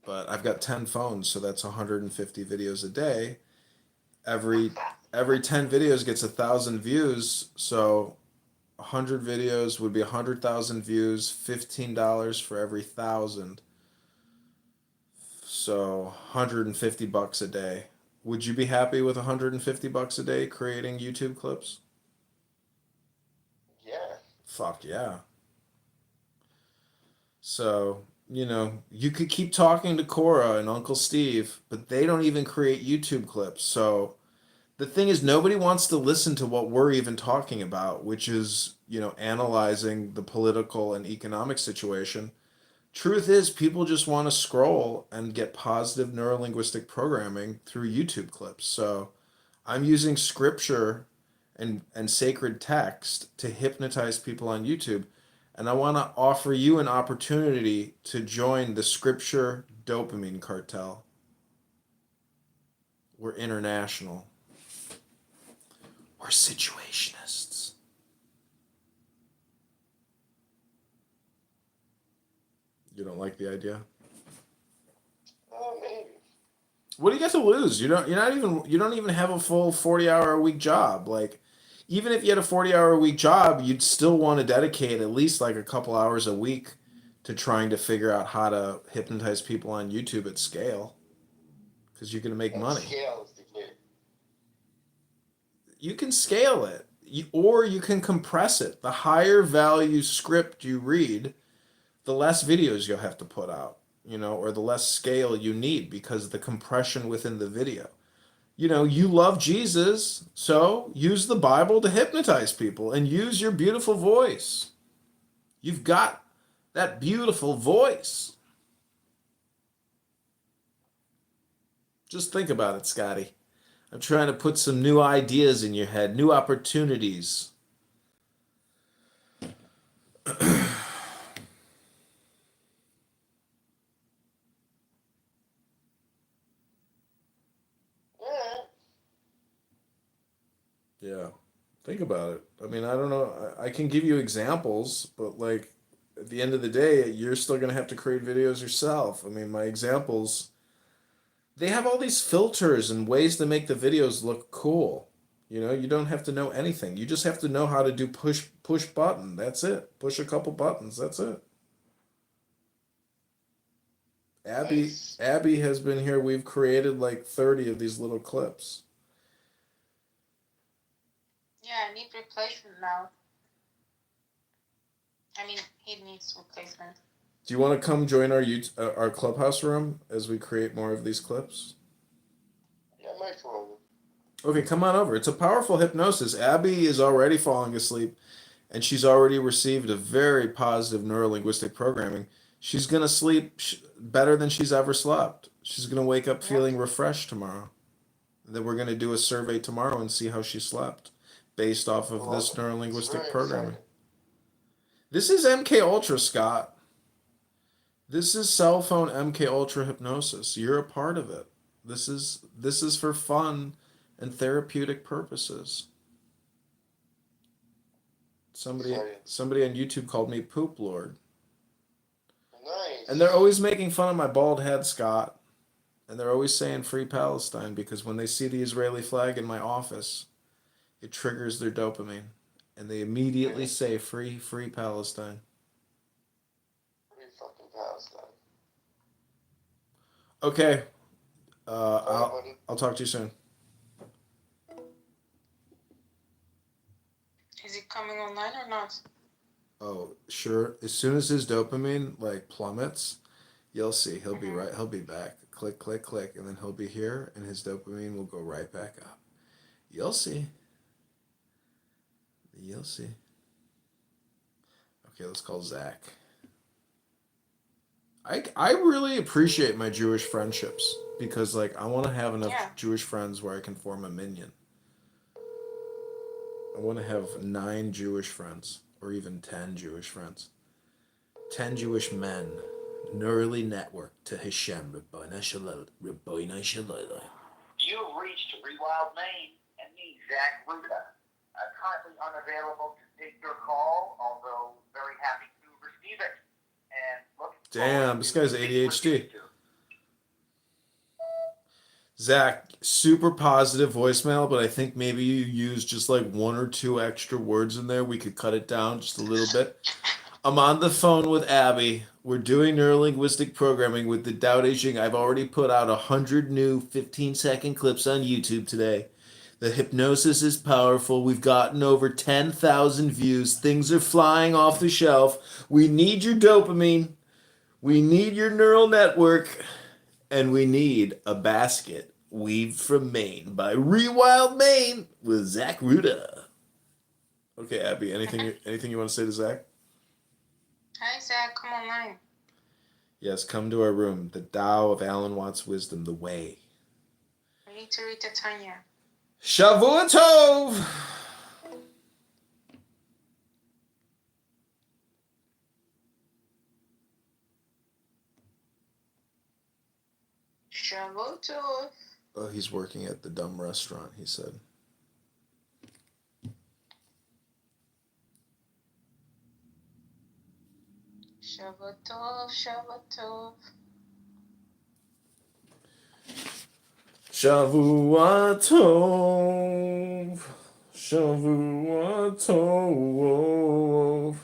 But I've got 10 phones, so that's 150 videos a day. Every every 10 videos gets 1,000 views. So 100 videos would be 100,000 views, $15 for every 1,000. So $150 a day. Would you be happy with $150 a day creating YouTube clips? Yeah. Fuck yeah. So, you could keep talking to Cora and Uncle Steve, but they don't even create YouTube clips. So the thing is, nobody wants to listen to what we're even talking about, which is, analyzing the political and economic situation. Truth is, people just want to scroll and get positive neurolinguistic programming through YouTube clips. So I'm using scripture and sacred text to hypnotize people on YouTube. And I want to offer you an opportunity to join the scripture dopamine cartel. We're international. We're situationists. You don't like the idea? Maybe. What do you got to lose? You don't even have a full 40-hour a week job. Like, even if you had a 40-hour a week job, you'd still want to dedicate at least like a couple hours a week to trying to figure out how to hypnotize people on YouTube at scale, because you're going to make money. Scale is the key. You can scale it, or you can compress it. The higher value script you read, the less videos you'll have to put out, or the less scale you need because of the compression within the video. You love Jesus, so use the Bible to hypnotize people and use your beautiful voice. You've got that beautiful voice. Just think about it, Scotty. I'm trying to put some new ideas in your head, new opportunities. Yeah. Think about it. I mean, I don't know. I can give you examples, but like at the end of the day, you're still going to have to create videos yourself. I mean, my examples, they have all these filters and ways to make the videos look cool. You don't have to know anything. You just have to know how to do push button. That's it. Push a couple buttons. That's it. Nice. Abby has been here. We've created like 30 of these little clips. Yeah, I need replacement now. I mean, he needs replacement. Do you want to come join our clubhouse room as we create more of these clips? Yeah, my phone. Okay, come on over. It's a powerful hypnosis. Abby is already falling asleep, and she's already received a very positive neurolinguistic programming. She's going to sleep better than she's ever slept. She's going to wake up feeling refreshed tomorrow. And then we're going to do a survey tomorrow and see how she slept based off of this neurolinguistic programming. This is MK Ultra, Scott. This is cell phone MK Ultra hypnosis. You're a part of it. This is for fun and therapeutic purposes. Somebody on YouTube called me Poop Lord. Nice. And they're always making fun of my bald head, Scott. And they're always saying Free Palestine, because when they see the Israeli flag in my office, it triggers their dopamine. And they immediately say free Palestine. Free fucking Palestine. Okay. I'll talk to you soon. Is he coming online or not? Oh, sure. As soon as his dopamine like plummets, you'll see. He'll be right. He'll be back. Click, click, click, and then he'll be here, and his dopamine will go right back up. You'll see. You'll see. Okay, let's call Zach. I really appreciate my Jewish friendships because like I want to have enough Jewish friends where I can form a minion. I want to have 9 Jewish friends or even 10 Jewish friends. 10 Jewish men neurally networked to Hashem. You've reached Rewild Maine and me, Zach Ruda. Currently unavailable to take your call, although very happy to receive it. And look. Damn, this guy's ADHD. Zach, super positive voicemail, but I think maybe you use just like one or two extra words in there. We could cut it down just a little bit. I'm on the phone with Abby. We're doing neurolinguistic programming with the Tao Te Ching. I've already put out 100 new 15-second clips on YouTube today. The hypnosis is powerful. We've gotten over 10,000 views. Things are flying off the shelf. We need your dopamine. We need your neural network. And we need a basket weaved from Maine by Rewild Maine with Zach Ruda. Okay, Abby, anything you want to say to Zach? Hi, Zach. Come online. Yes, come to our room. The Tao of Alan Watts wisdom, the way. We need to read the Tanya. Shavua Tov! Shavuot. Oh, he's working at the dumb restaurant, he said. Shavuot. Shavuot. Shavua Tov! Shavua Tov!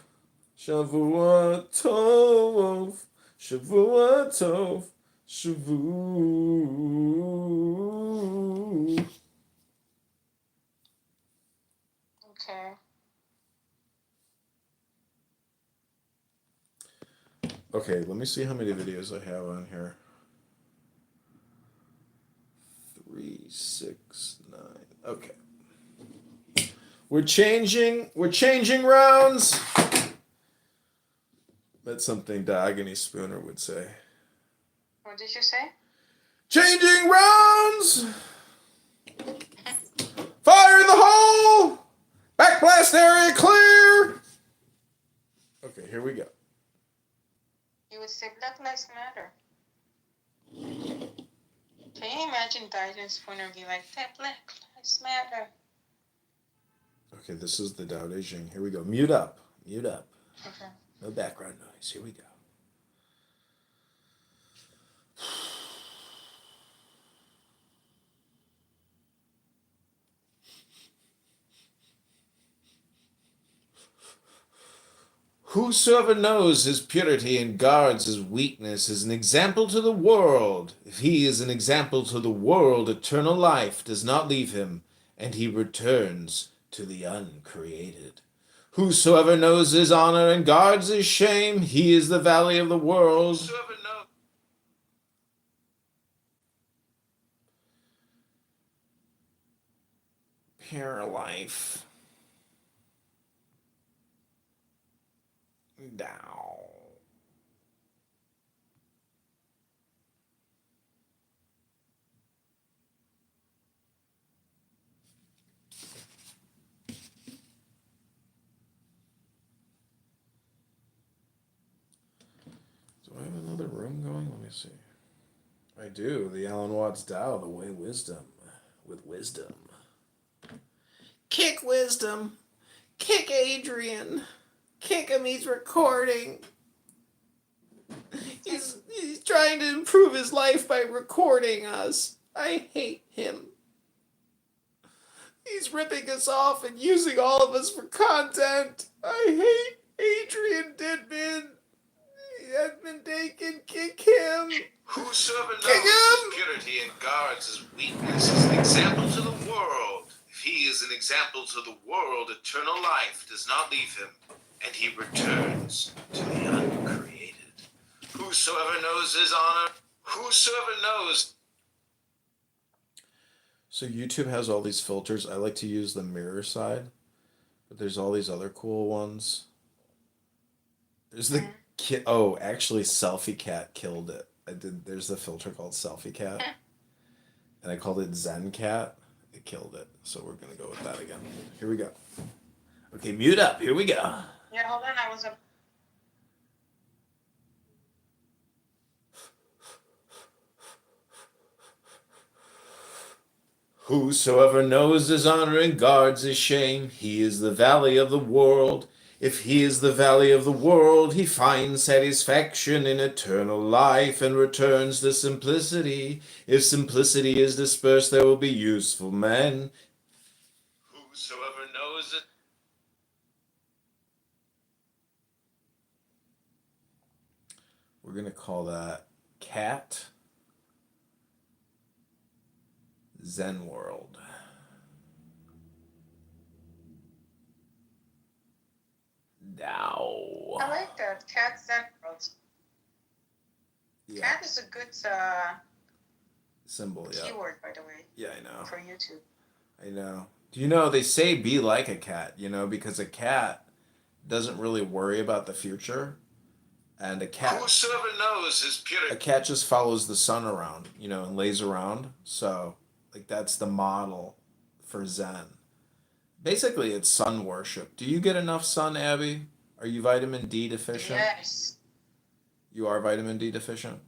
Shavua Tov! Shavua Tov! Shavu. Okay. Okay, let me see how many videos I have on here. 3, 6, 9. Okay. We're changing rounds. That's something Diogany Spooner would say. What did you say? Changing rounds! Fire in the hole! Backblast area clear! Okay, here we go. You would say Black Lives Matter. Can you imagine Digen's point of view like that? Black Lives Matter. Okay, this is the Tao Te Ching. Here we go. Mute up. Okay. No background noise. Here we go. Whosoever knows his purity and guards his weakness is an example to the world. If he is an example to the world, eternal life does not leave him, and he returns to the uncreated. Whosoever knows his honor and guards his shame, he is the valley of the world. Whosoever knows. Pure life. Down. Do I have another room going? Let me see. I do. The Alan Watts Tao, the way wisdom. With wisdom. Kick wisdom. Kick Adrian. Kick him, he's recording. He's trying to improve his life by recording us. I hate him. He's ripping us off and using all of us for content. I hate Adrian Didman. He has been taken. Kick him. Whosoever knows Kick his him. purity and guards his weakness is an example to the world. If he is an example to the world, eternal life does not leave him, and he returns to the uncreated. Whosoever knows his honor, whosoever knows. So YouTube has all these filters. I like to use the mirror side, but there's all these other cool ones. There's the kid. Oh, actually, Selfie Cat killed it. There's the filter called Selfie Cat, and I called it Zen Cat. It killed it. So we're gonna go with that again. Here we go. Okay, mute up. Here we go. Yeah, hold on. I was up. Whosoever knows his honor and guards his shame, he is the valley of the world. If he is the valley of the world, he finds satisfaction in eternal life and returns to simplicity. If simplicity is dispersed, there will be useful men. Whosoever knows it. We're going to call that Cat Zen World. Now. I like that. Cat Zen World. Yeah. Cat is a good Symbol, yeah. keyword, by the way, Yeah, I know. for YouTube. I know. Do you know, they say be like a cat, you know, because a cat doesn't really worry about the future. And a cat Whosoever knows his purity. a cat just follows the sun around, you know, and lays around. So, like, that's the model for Zen. Basically, it's sun worship. Do you get enough sun, Abby? Are you vitamin D deficient? Yes. You are vitamin D deficient?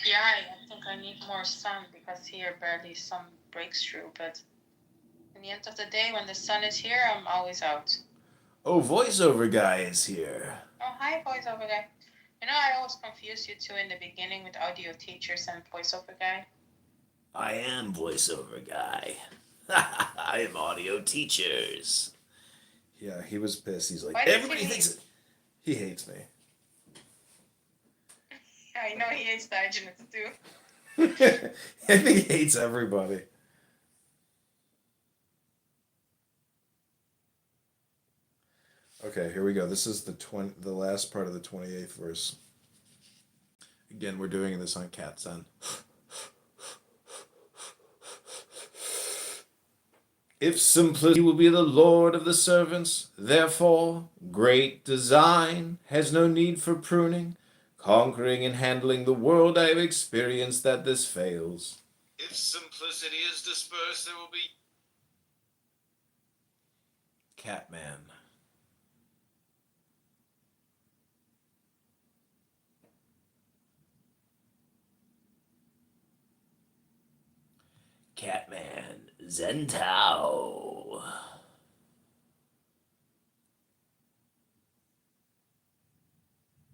Yeah, I think I need more sun because here barely sun breaks through. But in the end of the day, when the sun is here, I'm always out. Oh, voiceover guy is here. Oh, hi, voiceover guy. You know, I always confuse you two in the beginning with audio teachers and voiceover guy. I am voiceover guy. I am audio teachers. Yeah, he was pissed. He's like, Why does everybody he thinks he hates me. I know he hates Diogenes too. I think he hates everybody. Okay, here we go. This is the last part of the 28th verse. Again, we're doing this on Cat Zen. If simplicity will be the lord of the servants, therefore great design has no need for pruning. Conquering and handling the world, I have experienced that this fails. If simplicity is dispersed, there will be. Catman. Catman. Zentao.